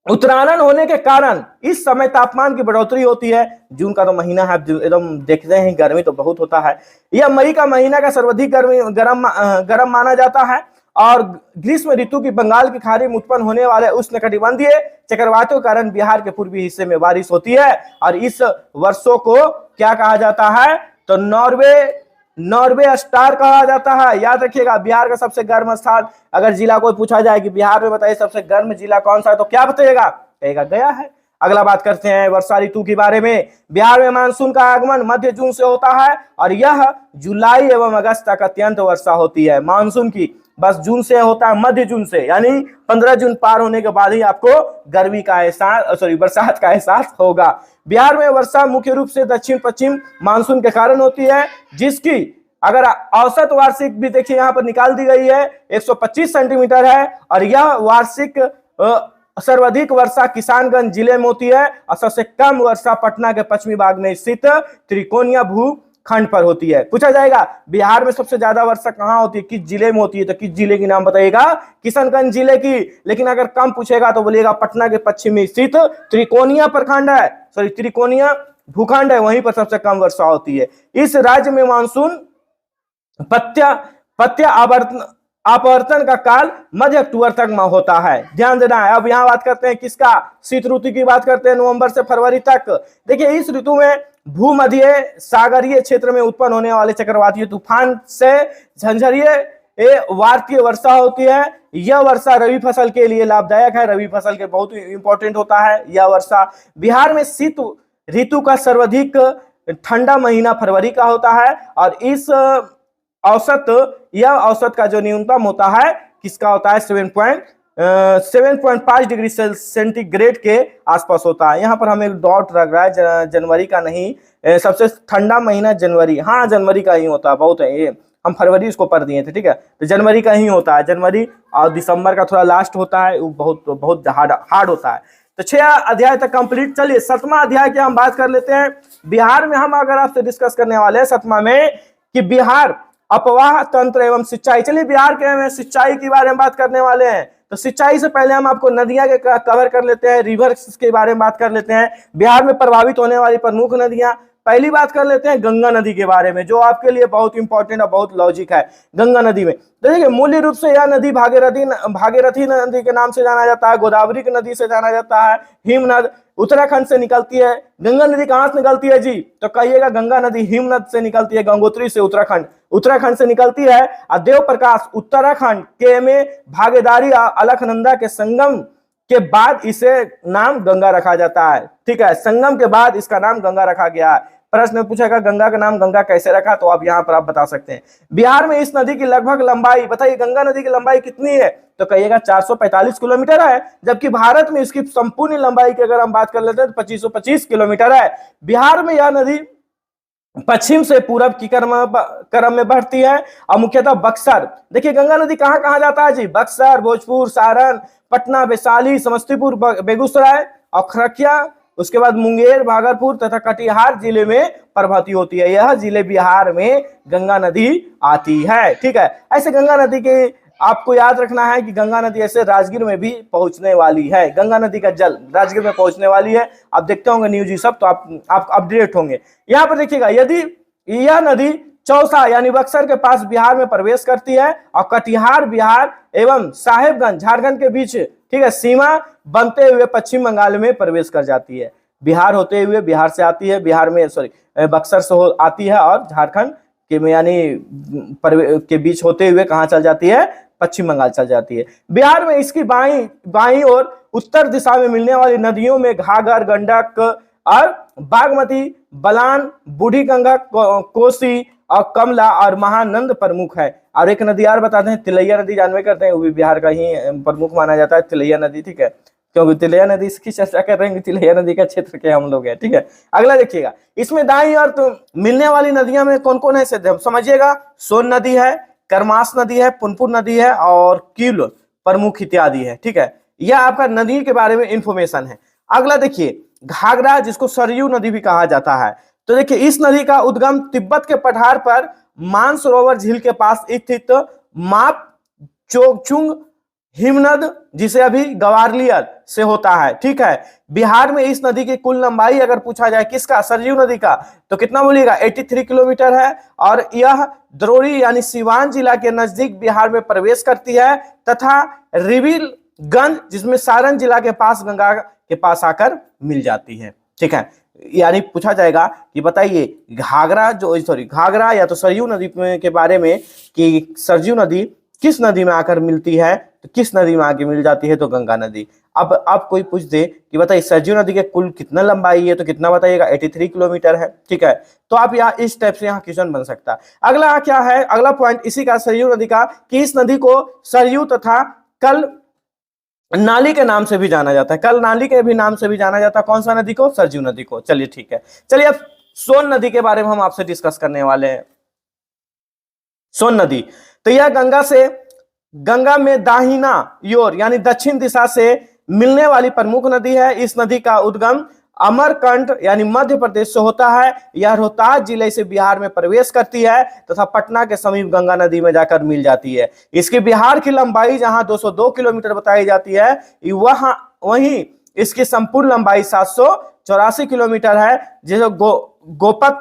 उत्तरायण होने के कारण इस समय तापमान की बढ़ोतरी होती है। जून का तो महीना है, एकदम देखते हैं गर्मी तो बहुत होता है। यह मई का महीना का सर्वाधिक गर्म माना जाता है। और ग्रीष्म ऋतु की बंगाल की खाड़ी में उत्पन्न होने वाले उष्णकटिबंधीय चक्रवातों के कारण बिहार के पूर्वी हिस्से में बारिश होती है। और इस वर्षों को क्या कहा जाता है, तो नॉर्वे स्टार कहा जाता है। याद रखिएगा, बिहार का सबसे गर्म स्थान, अगर जिला कोई पूछा जाए कि बिहार में बताइए सबसे गर्म जिला कौन सा है, तो क्या बताइएगा, कहेगा गया है। अगला बात करते हैं वर्षा ऋतु के बारे में। बिहार में मानसून का आगमन मध्य जून से होता है और यह जुलाई एवं अगस्त तक अत्यंत वर्षा होती है। मानसून की बस जून से होता है, मध्य जून से, यानी 15 जून पार होने के बाद ही आपको गर्मी का एहसास, बरसात का एहसास होगा। बिहार में वर्षा मुख्य रूप से दक्षिण पश्चिम मानसून के कारण होती है, जिसकी अगर औसत वार्षिक भी देखिए यहाँ पर निकाल दी गई है 125 सेंटीमीटर है। और यह वार्षिक सर्वाधिक वर्षा किशनगंज जिले में होती है और सबसे कम वर्षा पटना के पश्चिमी भाग में स्थित त्रिकोणीय भूखंड पर होती है। पूछा जाएगा बिहार में सबसे ज्यादा वर्षा कहाँ होती है, किस जिले में होती है, तो किस जिले की नाम बताइएगा, किशनगंज जिले की। लेकिन अगर कम पूछेगा तो बोलिएगा पटना के पश्चिम में स्थित त्रिकोणीय प्रखंड है, सॉरी त्रिकोणीय भूखंड है, वहीं पर सबसे कम वर्षा होती है। इस राज्य में मानसून पत्य आवर्तन का काल मध्य अक्टूबर तक में होता है, ध्यान देना है। अब यहाँ बात करते हैं किसका, शीत ऋतु की बात करते हैं, नवंबर से फरवरी तक। देखिए इस ऋतु में भूमध्य सागरीय क्षेत्र में उत्पन्न होने वाले चक्रवाती तूफान से झंझारीय वार्षिक वर्षा होती है। यह वर्षा रबी फसल के लिए लाभदायक है, रबी फसल के बहुत इंपॉर्टेंट होता है यह वर्षा। बिहार में शीत ऋतु का सर्वाधिक ठंडा महीना फरवरी का होता है और इस औसत का जो न्यूनतम होता है किसका होता है, 7.5 डिग्री सेंटीग्रेड के आसपास होता है। यहाँ पर हमें डॉट लग रहा है, जनवरी का नहीं, सबसे ठंडा महीना जनवरी, हाँ जनवरी का ही होता है, बहुत है ये, हम फरवरी उसको पढ़ दिए थे, ठीक है। तो जनवरी का ही होता है, जनवरी और दिसंबर का थोड़ा लास्ट होता है, वो बहुत हार्ड होता है। तो 6 अध्याय तक कंप्लीट। चलिए 7वां अध्याय की हम बात कर लेते हैं। बिहार में हम अगर आपसे डिस्कस करने वाले हैं 7वां में कि बिहार अपवाह तंत्र एवं सिंचाई। चलिए बिहार के सिंचाई के बारे में बात करने वाले हैं। तो सिंचाई से पहले हम आपको नदियां के कवर कर लेते हैं, रिवर्स के बारे में बात कर लेते हैं। बिहार में प्रभावित होने वाली प्रमुख नदियां, पहली बात कर लेते हैं गंगा नदी के बारे में, जो आपके लिए बहुत इंपॉर्टेंट और बहुत लॉजिक है। गंगा नदी में देखिए मूल्य रूप से यह नदी भागीरथी नदी के नाम से जाना जाता है, गोदावरी की नदी से जाना जाता है, हिमनद उत्तराखंड से निकलती है। गंगा नदी कहां से निकलती है जी, तो कहिएगा गंगा नदी हिमनद से निकलती है, गंगोत्री से उत्तराखंड से निकलती है। और देव प्रकाश उत्तराखंड के में भागीदारी अलकनंदा के संगम के बाद इसे नाम गंगा रखा जाता है, ठीक है, संगम के बाद इसका नाम गंगा रखा गया है। प्रश्न में पूछेगा गंगा का नाम गंगा कैसे रखा, तो आप यहाँ पर आप बता सकते हैं। बिहार में इस नदी की लगभग लंबाई बताइए, गंगा नदी की लंबाई कितनी है, तो कहिएगा 445 किलोमीटर है, जबकि भारत में इसकी संपूर्ण लंबाई की अगर हम बात कर लेते हैं तो 2525 किलोमीटर है। बिहार में यह नदी पश्चिम से पूरब की क्रम में बढ़ती है और मुख्यतः बक्सर, देखिए गंगा नदी कहां कहां जाता है जी, बक्सर, भोजपुर, सारण, पटना, वैशाली, समस्तीपुर, बेगूसराय और खरखिया, उसके बाद मुंगेर, भागलपुर तथा कटिहार जिले में प्रभावित होती है। यह जिले बिहार में गंगा नदी आती है, ठीक है। ऐसे गंगा नदी के आपको याद रखना है कि गंगा नदी ऐसे राजगीर में भी पहुंचने वाली है, गंगा नदी का जल राजगीर में पहुंचने वाली है। आप देखते होंगे न्यूज ये सब, तो आप अपडेट होंगे। यहाँ पर देखिएगा, यदि यह नदी चौसा यानी बक्सर के पास बिहार में प्रवेश करती है और कटिहार बिहार एवं साहेबगंज झारखंड के बीच, ठीक है, सीमा बनते हुए पश्चिम बंगाल में प्रवेश कर जाती है। बिहार होते हुए बिहार से आती है, बिहार में बक्सर से आती है और झारखंड के यानी के बीच होते हुए कहां चल जाती है, पश्चिम बंगाल चल जाती है। बिहार में इसकी बाईं और उत्तर दिशा में मिलने वाली नदियों में घाघर, गंडक और बागमती, बलान, बूढ़ी गंगा, कोसी और कमला और महानंद प्रमुख है। और एक नदी और बताते हैं, तिलैया नदी, जानवे करते हैं वो भी बिहार का ही प्रमुख माना जाता है, तिलैया नदी, ठीक है, क्योंकि तिलैया नदी इसकी चर्चा कर रहे हैं, तिलैया नदी का क्षेत्र के हम लोग हैं, ठीक है। अगला देखिएगा, इसमें दाईं और तो मिलने वाली नदियां में कौन कौन है समझिएगा, सोन नदी है, करमास नदी है, पुनपुन नदी है और कील प्रमुख इत्यादि है, ठीक है। यह आपका नदी के बारे में इंफॉर्मेशन है। अगला देखिए, घाघरा जिसको सरयू नदी भी कहा जाता है, तो देखिए इस नदी का उद्गम तिब्बत के पठार पर मानसरोवर झील के पास स्थित माप चोगचुंग हिमनद, जिसे अभी ग्वालियर से होता है, ठीक है। बिहार में इस नदी की कुल लंबाई अगर पूछा जाए किसका, सरयू नदी का, तो कितना बोलिएगा, 83 किलोमीटर है और यह द्रोणी यानी सिवान जिला के नजदीक बिहार में प्रवेश करती है तथा रिविलगंज जिसमें सारण जिला के पास गंगा के पास आकर मिल जाती है, ठीक है। यानी पूछा जाएगा कि बताइए घाघरा या तो सरयू नदी के बारे में कि सरयू नदी किस नदी में आकर मिलती है, तो किस नदी में आके मिल जाती है, तो गंगा नदी। अब कोई पूछ दे कि बताइए सरयू नदी के कुल कितना लंबाई है, तो कितना बताइएगा, 83 किलोमीटर है, ठीक है। तो आप यहाँ इस टाइप से यहाँ क्वेश्चन बन सकता है। अगला क्या है, अगला पॉइंट इसी का सरयू नदी का, कि इस नदी को सरयू तथा कल नाली के नाम से भी जाना जाता है, कल नाली के भी नाम से भी जाना जाता है, कौन सा नदी को, सरयू नदी को। चलिए ठीक है, चलिए अब सोन नदी के बारे में हम आपसे डिस्कस करने वाले हैं। सोन नदी, तो यह गंगा में दाहिना योर यानी दक्षिण दिशा से मिलने वाली प्रमुख नदी है। इस नदी का उद्गम अमरकंट यानी मध्य प्रदेश से होता है। यह रोहतास जिले से बिहार में प्रवेश करती है तथा पटना के समीप गंगा नदी में जाकर मिल जाती है। इसकी बिहार की लंबाई जहां 202 किलोमीटर बताई जाती है, वहीं इसकी संपूर्ण लंबाई 784 किलोमीटर है, जिसे गोपत,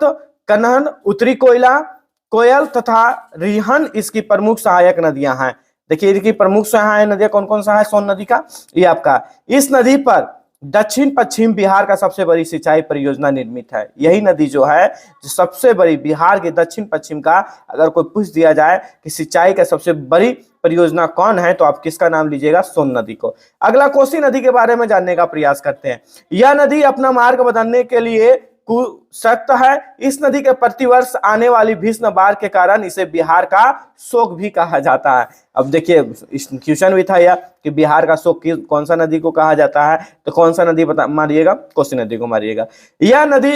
कन्हन, उत्तरी कोयल तथा रिहन इसकी प्रमुख सहायक नदियां हैं। देखिए इसकी प्रमुख सहायक नदियां कौन कौन सा है सोन नदी का, ये आपका, इस नदी पर दक्षिण पश्चिम बिहार का सबसे बड़ी सिंचाई परियोजना निर्मित है। यही नदी जो है जो सबसे बड़ी बिहार के दक्षिण पश्चिम का, अगर कोई पूछ दिया जाए कि सिंचाई का सबसे बड़ी परियोजना कौन है, तो आप किसका नाम लीजिएगा, सोन नदी को। अगला कोसी नदी के बारे में जानने का प्रयास करते हैं। यह नदी अपना मार्ग बदलने के लिए कुशक्त है। इस नदी के प्रतिवर्ष आने वाली भीषण बाढ़ के कारण इसे बिहार का शोक भी कहा जाता है। अब देखिए क्वेश्चन भी था यह कि बिहार का शोक कौन सा नदी को कहा जाता है, तो कौन सा नदी मारिएगा, कोसी नदी को मारिएगा। यह नदी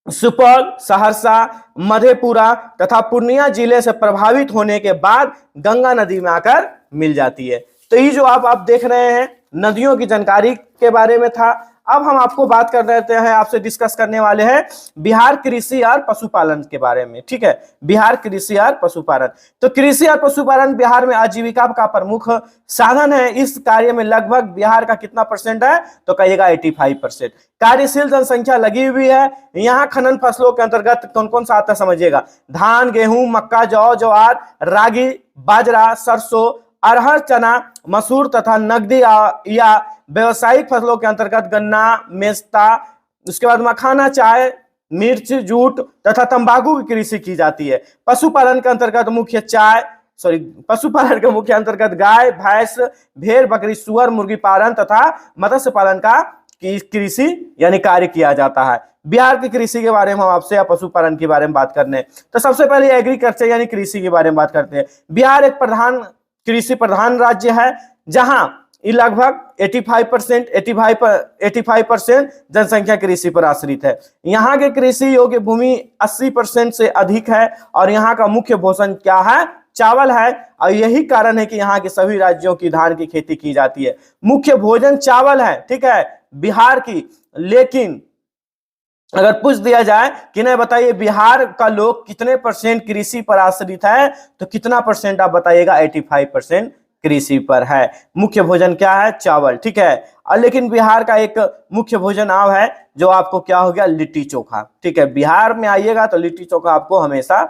सुपौल, सहरसा, मधेपुरा तथा पूर्णिया जिले से प्रभावित होने के बाद गंगा नदी में आकर मिल जाती है। तो ये जो आप देख रहे हैं नदियों की जानकारी के बारे में था। अब हम आपको बात कर रहे हैं, आपसे डिस्कस करने वाले हैं बिहार कृषि और पशुपालन के बारे में, ठीक है। बिहार कृषि और पशुपालन, तो कृषि और पशुपालन बिहार में आजीविका का प्रमुख साधन है। इस कार्य में लगभग बिहार का कितना परसेंट है, तो कहिएगा 85%। कार्यशील जनसंख्या लगी हुई है। यहाँ खनन फसलों के अंतर्गत कौन कौन सा आता है समझिएगा, धान, गेहूं, मक्का, जौ, ज्वार, रागी, बाजरा, सरसों, अरहर, चना, मसूर तथा नकदी या व्यवसायिक फसलों के अंतर्गत गन्ना, मेस्ता, उसके बाद मखाना, चाय, मिर्च, जूट तथा तंबाकू की कृषि की जाती है। पशुपालन के अंतर्गत पशुपालन के मुख्य अंतर्गत गाय, भैंस, भेड़, बकरी, सुअर, मुर्गी पालन तथा मत्स्य पालन का कृषि यानी कार्य किया जाता है। बिहार की कृषि के बारे में हम आपसे या पशुपालन के बारे में बात करने हैं। तो सबसे पहले एग्रीकल्चर यानी कृषि के बारे में बात करते हैं। बिहार एक कृषि प्रधान राज्य है, जहां लगभग 85% जनसंख्या कृषि पर आश्रित है। यहाँ के कृषि योग्य भूमि 80% से अधिक है और यहाँ का मुख्य भोजन क्या है? चावल है। और यही कारण है कि यहाँ के सभी राज्यों की धान की खेती की जाती है। मुख्य भोजन चावल है, ठीक है, बिहार की। लेकिन अगर पूछ दिया जाए कि नहीं बताइए बिहार का लोग कितने परसेंट कृषि पर आश्रित है, तो कितना परसेंट आप बताइएगा? 85% कृषि पर है। मुख्य भोजन क्या है? चावल, ठीक है। और लेकिन बिहार का एक मुख्य भोजन और है जो आपको क्या हो गया? लिट्टी चोखा, ठीक है। बिहार में आइएगा तो लिट्टी चोखा आपको हमेशा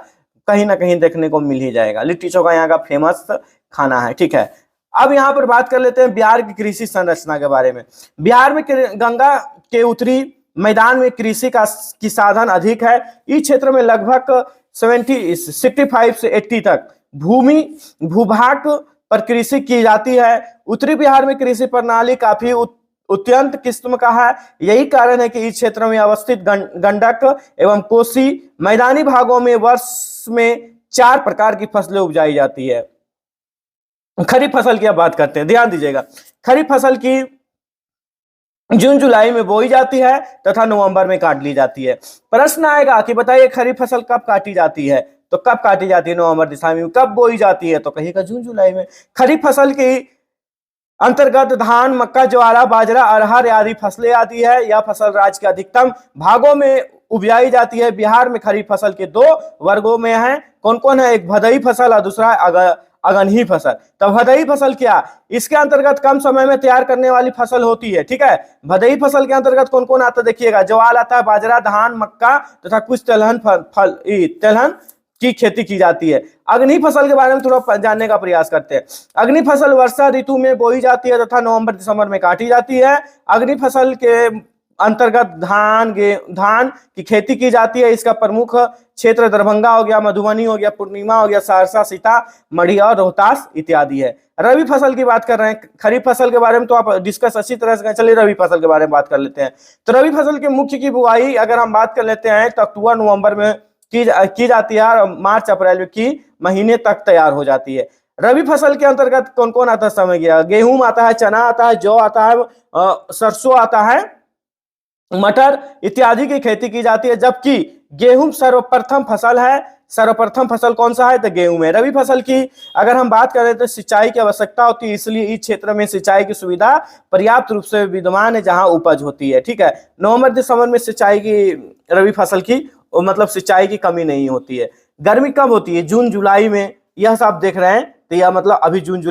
कहीं ना कहीं देखने को मिल ही जाएगा। लिट्टी चोखा यहाँ का फेमस खाना है, ठीक है। अब यहाँ पर बात कर लेते हैं बिहार की कृषि संरचना के बारे में। बिहार में गंगा के उत्तरी मैदान में कृषि की साधन अधिक है। इस क्षेत्र में लगभग 65 से 80 तक भूभाग पर कृषि की जाती है। उत्तरी बिहार में कृषि प्रणाली काफी अत्यंत किस्म का है। यही कारण है कि इस क्षेत्र में अवस्थित गंडक एवं कोसी मैदानी भागों में वर्ष में 4 प्रकार की फसलें उपजाई जाती है। खरीफ फसल की अब बात करते हैं, ध्यान दीजिएगा। खरीफ फसल की जून जुलाई में बोई जाती है तथा नवंबर में काट ली जाती है। प्रश्न आएगा कि बताइए खरीफ फसल कब काटी जाती है? तो कब काटी जाती है? नवंबर दिसंबर में। कब बोई जाती है? तो कहिएगा जून जुलाई में। खरीफ फसल की अंतर्गत धान, मक्का, ज्वार, बाजरा, अरहर आदि फसलें आती है। यह फसल राज्य के अधिकतम भागों में उपजाई जाती है। बिहार में खरीफ फसल के 2 वर्गों में है। कौन कौन है? एक भदई फसल और दूसरा अगहनी फसल। तो भदई फसल क्या? इसके अंतर्गत कम समय में तैयार करने वाली फसल होती है, ठीक है। भदई फसल के अंतर्गत कौन कौन आता है? देखिएगा, ज्वार आता है, बाजरा, धान, मक्का तथा कुछ तिलहन की खेती की जाती है। अग्नि फसल के बारे में थोड़ा जानने का प्रयास करते हैं। अग्नि फसल वर्षा ऋतु में बोई जाती है तथा नवंबर दिसंबर में काटी जाती है। अग्नि फसल के अंतर्गत धान की खेती की जाती है। इसका प्रमुख क्षेत्र दरभंगा हो गया, मधुबनी हो गया, पूर्णिमा हो गया, सहरसा, सीतामढ़ी और रोहतास इत्यादि है। रबी फसल की बात कर रहे हैं। खरीफ फसल के बारे में तो आप डिस्कस अच्छी तरह से, चलिए रबी फसल के बारे में बात कर लेते हैं। तो रबी फसल के मुख्य की बुआई अगर हम बात कर लेते हैं तो अक्टूबर नवंबर में की जाती है और मार्च अप्रैल की महीने तक तैयार हो जाती है। रबी फसल के अंतर्गत कौन कौन आता है? समझ गया। गेहूं आता है, चना आता है, जौ आता है, सरसों आता है, मटर इत्यादि की खेती की जाती है। जबकि गेहूं सर्वप्रथम फसल है। सर्वप्रथम फसल कौन सा है? तो गेहूं में। रबी फसल की अगर हम बात करें तो सिंचाई की आवश्यकता होती है, इसलिए इस क्षेत्र में सिंचाई की सुविधा पर्याप्त रूप से विद्यमान है जहां उपज होती है, ठीक है। नवंबर दिसंबर में सिंचाई की रबी फसल की मतलब सिंचाई की कमी नहीं होती है। गर्मी कब होती है? जून जुलाई में। यह सब देख रहे हैं तो यह मतलब अभी जून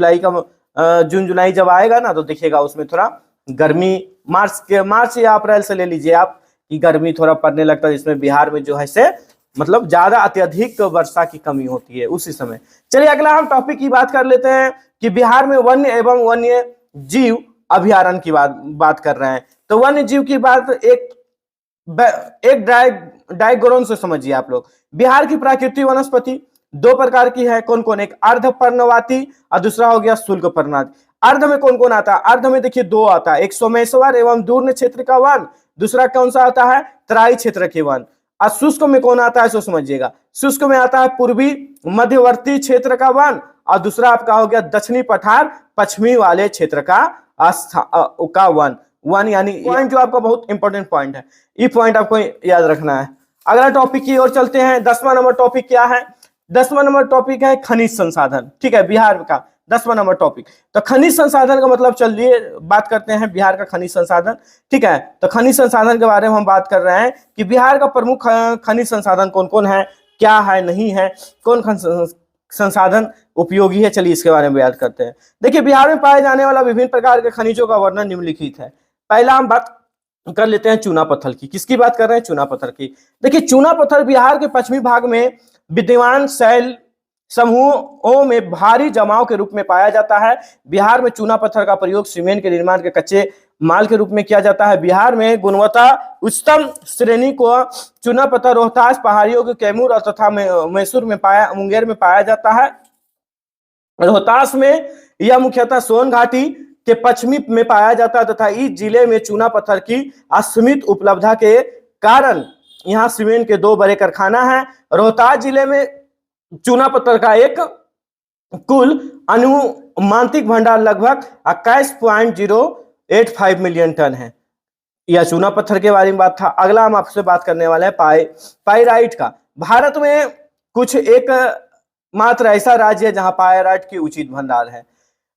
जुलाई जब आएगा ना तो देखिएगा उसमें थोड़ा गर्मी मार्च या अप्रैल से ले लीजिए आप कि गर्मी थोड़ा पड़ने लगता है, जिसमें बिहार में जो है से मतलब ज्यादा अत्यधिक वर्षा की कमी होती है उसी समय। चलिए अगला हम टॉपिक की बात कर लेते हैं कि बिहार में वन्य एवं वन्य जीव अभयारण्य की बात कर रहे हैं। तो वन्य जीव की बात एक डायग्राम से समझिए आप लोग। बिहार की प्राकृतिक वनस्पति 2 प्रकार की है। कौन कौन? एक अर्ध पर्णवाती और दूसरा हो गया शुष्क पर्णवाती। अर्ध में कौन कौन आता है? अर्ध में देखिए 2 आता है, एक सोमेश्वर एवं दूर्ण क्षेत्र का वन, दूसरा कौन सा आता है? तराई क्षेत्र के वन। और शुष्क में कौन आता है सो समझिएगा। शुष्क में आता है पूर्वी मध्यवर्ती क्षेत्र का वन और दूसरा आपका हो गया दक्षिणी पठार पश्चिमी वाले क्षेत्र का वन यानी पॉइंट जो आपका बहुत इंपॉर्टेंट पॉइंट है, ये पॉइंट आपको याद रखना है। अगला टॉपिक की ओर चलते हैं। 10वां नंबर टॉपिक क्या है? 10वां नंबर टॉपिक है खनिज संसाधन, ठीक है। बिहार का 10वां नंबर टॉपिक। तो खनिज संसाधन का मतलब चलिए बात करते हैं बिहार का खनिज संसाधन, ठीक है। तो खनिज संसाधन के बारे में हम बात कर रहे हैं कि बिहार का प्रमुख खनिज संसाधन कौन कौन है, क्या है, नहीं है, कौन संसाधन उपयोगी है, चलिए इसके बारे में याद करते हैं। देखिए बिहार में पाए जाने वाला विभिन्न प्रकार के खनिजों का वर्णन निम्नलिखित है। पहला हम बात कर लेते हैं चूना पत्थर की। किसकी बात कर रहे हैं? चूना पत्थर की। देखिए चूना पत्थर बिहार के पश्चिमी भाग में विद्यमान शैल समूहों में भारी जमाव के रूप में पाया जाता है। बिहार में चूना पत्थर का प्रयोग सीमेंट के निर्माण के कच्चे माल के रूप में किया जाता है। बिहार में गुणवत्ता उच्चतम श्रेणी को चूना पत्थर रोहतास पहाड़ियों के कैमूर और तथा मैसूर में मुंगेर में पाया जाता है। रोहतास में यह मुख्यतः सोन घाटी के पश्चिमी में पाया जाता है तथा इस जिले में चूना पत्थर की असीमित उपलब्धता के कारण यहाँ सीमेंट के 2 बड़े कारखाना है। रोहतास जिले में चूना पत्थर का एक कुल अनुमानित भंडार लगभग 21.085 मिलियन टन है। यह चूना पत्थर के बारे में बात था। अगला हम आपसे बात करने वाले हैं पाइराइट का। भारत में कुछ एक मात्र ऐसा राज्य है जहां पाइराइट की उचित भंडार है।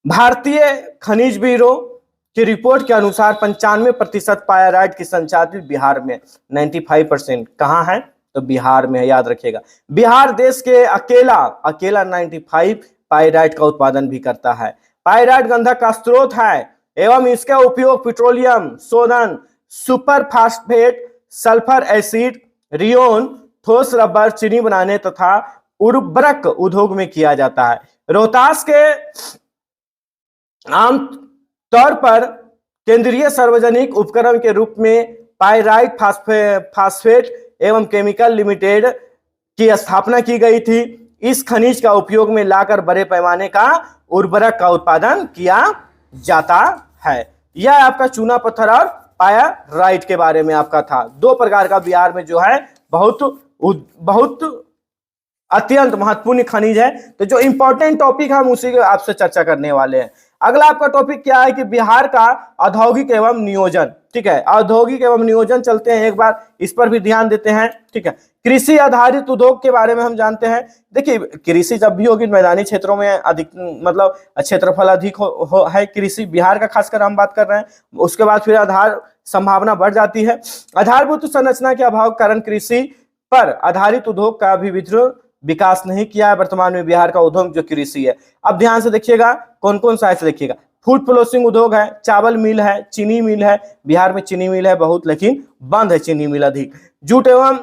भारतीय खनिज ब्यूरो की रिपोर्ट के अनुसार 95% पाइराइट की संचालित बिहार में, 95% कहाँ है तो बिहार में है, याद रखिएगा। बिहार देश के अकेला 95 पाइराइट का उत्पादन भी करता है। पाइराइट गंधक का स्रोत है एवं इसका उपयोग पेट्रोलियम, शोधन, super phosphate, sulphur acid, rayon, ठोस रबर, चीनी बनाने तथा उर्वरक उद्योग में किया जाता है। रोहतास के आम तौर पर केंद्रीय सार्वजनिक उपक्रम के रूप में पाइराइट फास्फेट एवं केमिकल लिमिटेड की स्थापना की गई थी। इस खनिज का उपयोग में लाकर बड़े पैमाने का उर्वरक का उत्पादन किया जाता है। यह आपका चूना पत्थर और पाइराइट के बारे में आपका था। 2 प्रकार का बिहार में जो है बहुत अत्यंत महत्वपूर्ण खनिज है। तो जो इंपॉर्टेंट टॉपिक हम उसी के आपसे चर्चा करने वाले हैं। अगला आपका टॉपिक क्या है कि बिहार का औद्योगिक एवं नियोजन। ठीक है, औद्योगिक एवं नियोजन चलते हैं, एक बार इस पर भी ध्यान देते हैं। ठीक है, कृषि आधारित उद्योग के बारे में हम जानते हैं। देखिए, कृषि जब भी होगी मैदानी क्षेत्रों में अधिक मतलब क्षेत्रफल अधिक है कृषि, बिहार का खासकर हम बात कर रहे हैं। उसके बाद फिर आधार संभावना बढ़ जाती है। आधारभूत संरचना के अभाव के कारण कृषि पर आधारित उद्योग का भी विकास नहीं किया है वर्तमान में बिहार का उद्योग जो कृषि है। अब ध्यान से देखिएगा कौन कौन सा ऐसे देखिएगा, फूड प्रोसेसिंग उद्योग है, चावल मिल है, चीनी मिल है। बिहार में चीनी मिल है बहुत, लेकिन बंद है चीनी मिल अधिक। जूट एवं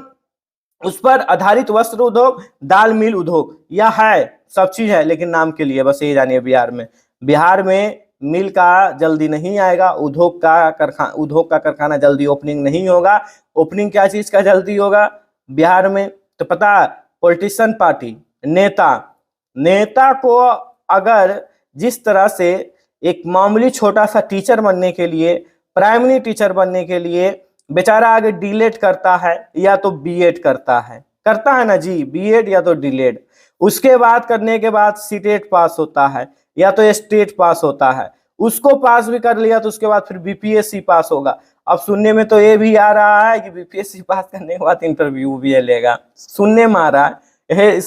उस पर आधारित वस्त्र उद्योग, दाल मिल उद्योग, यह है सब चीज है लेकिन नाम के लिए, बस यही जानिए। बिहार में मिल का जल्दी नहीं आएगा, उद्योग का कारखाना जल्दी ओपनिंग नहीं होगा। ओपनिंग क्या चीज का जल्दी होगा बिहार में तो पता, पॉलिटिशियन पार्टी, नेता को अगर जिस तरह से एक मामूली छोटा सा टीचर बनने के लिए, प्राइमरी टीचर बनने के लिए बेचारा आगे डीलेट करता है या तो बीएड करता है ना जी, बीएड या तो डीलेट। उसके बाद करने के बाद सीटेट पास होता है या तो स्टेट पास होता है, उसको पास भी कर लिया तो उसके बाद फिर बीपीएससी पास होगा। अब सुनने में तो ये भी आ रहा है कि बीपीएससी पास करने के बाद इंटरव्यू भी लेगा, सुनने में आ रहा है।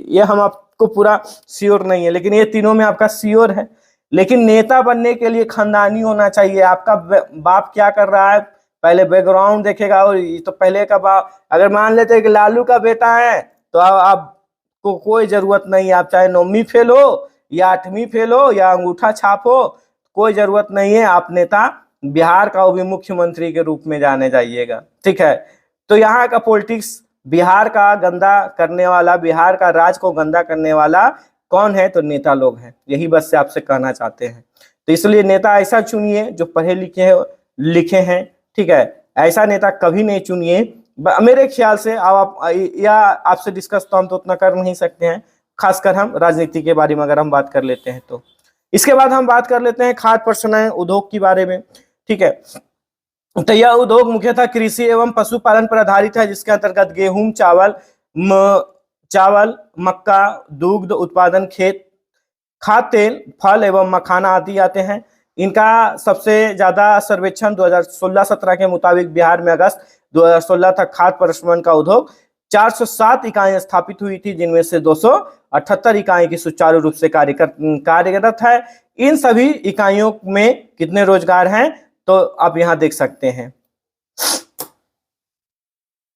ये हम आपको पूरा श्योर नहीं है, लेकिन ये तीनों में आपका श्योर है। लेकिन नेता बनने के लिए खानदानी होना चाहिए। आपका बाप क्या कर रहा है पहले बैकग्राउंड देखेगा। और ये तो पहले का बाप, अगर मान लेते हैं कि लालू का बेटा है तो आपको कोई जरूरत नहीं, आप चाहे 9वीं फेल हो या 8वीं फेल हो या अंगूठा छाप हो, कोई जरूरत नहीं है। आप नेता बिहार का वो भी मुख्यमंत्री के रूप में जाने जाइएगा। ठीक है, तो यहाँ का पॉलिटिक्स बिहार का गंदा करने वाला, बिहार का राज को गंदा करने वाला कौन है तो नेता लोग हैं। यही बस से आपसे कहना चाहते हैं। तो इसलिए नेता ऐसा चुनिए जो पढ़े लिखे हैं। ठीक है, ऐसा नेता कभी नहीं चुनिए मेरे ख्याल से। अब आपसे डिस्कस तो हम तो उतना कर नहीं सकते हैं, खासकर हम राजनीति के बारे में अगर हम बात कर लेते हैं तो। इसके बाद हम बात कर लेते हैं खाद्य प्रसंस्करण उद्योग के बारे में। ठीक है, तो यह उद्योग मुख्यतः कृषि एवं पशुपालन पर आधारित है, जिसके अंतर्गत गेहूं, चावल, मक्का, दुग्ध उत्पादन, खाद्य तेल, फल एवं मखाना आदि आते हैं। इनका सबसे ज्यादा सर्वेक्षण 2016-17 के मुताबिक बिहार में अगस्त 2016 तक खाद्य प्रसंस्करण का उद्योग 407 इकाइयां स्थापित हुई थी, जिनमें से 278 इकाई की सुचारू रूप से कार्यरत है। इन सभी इकाइयों में कितने रोजगार हैं तो आप यहां देख सकते हैं।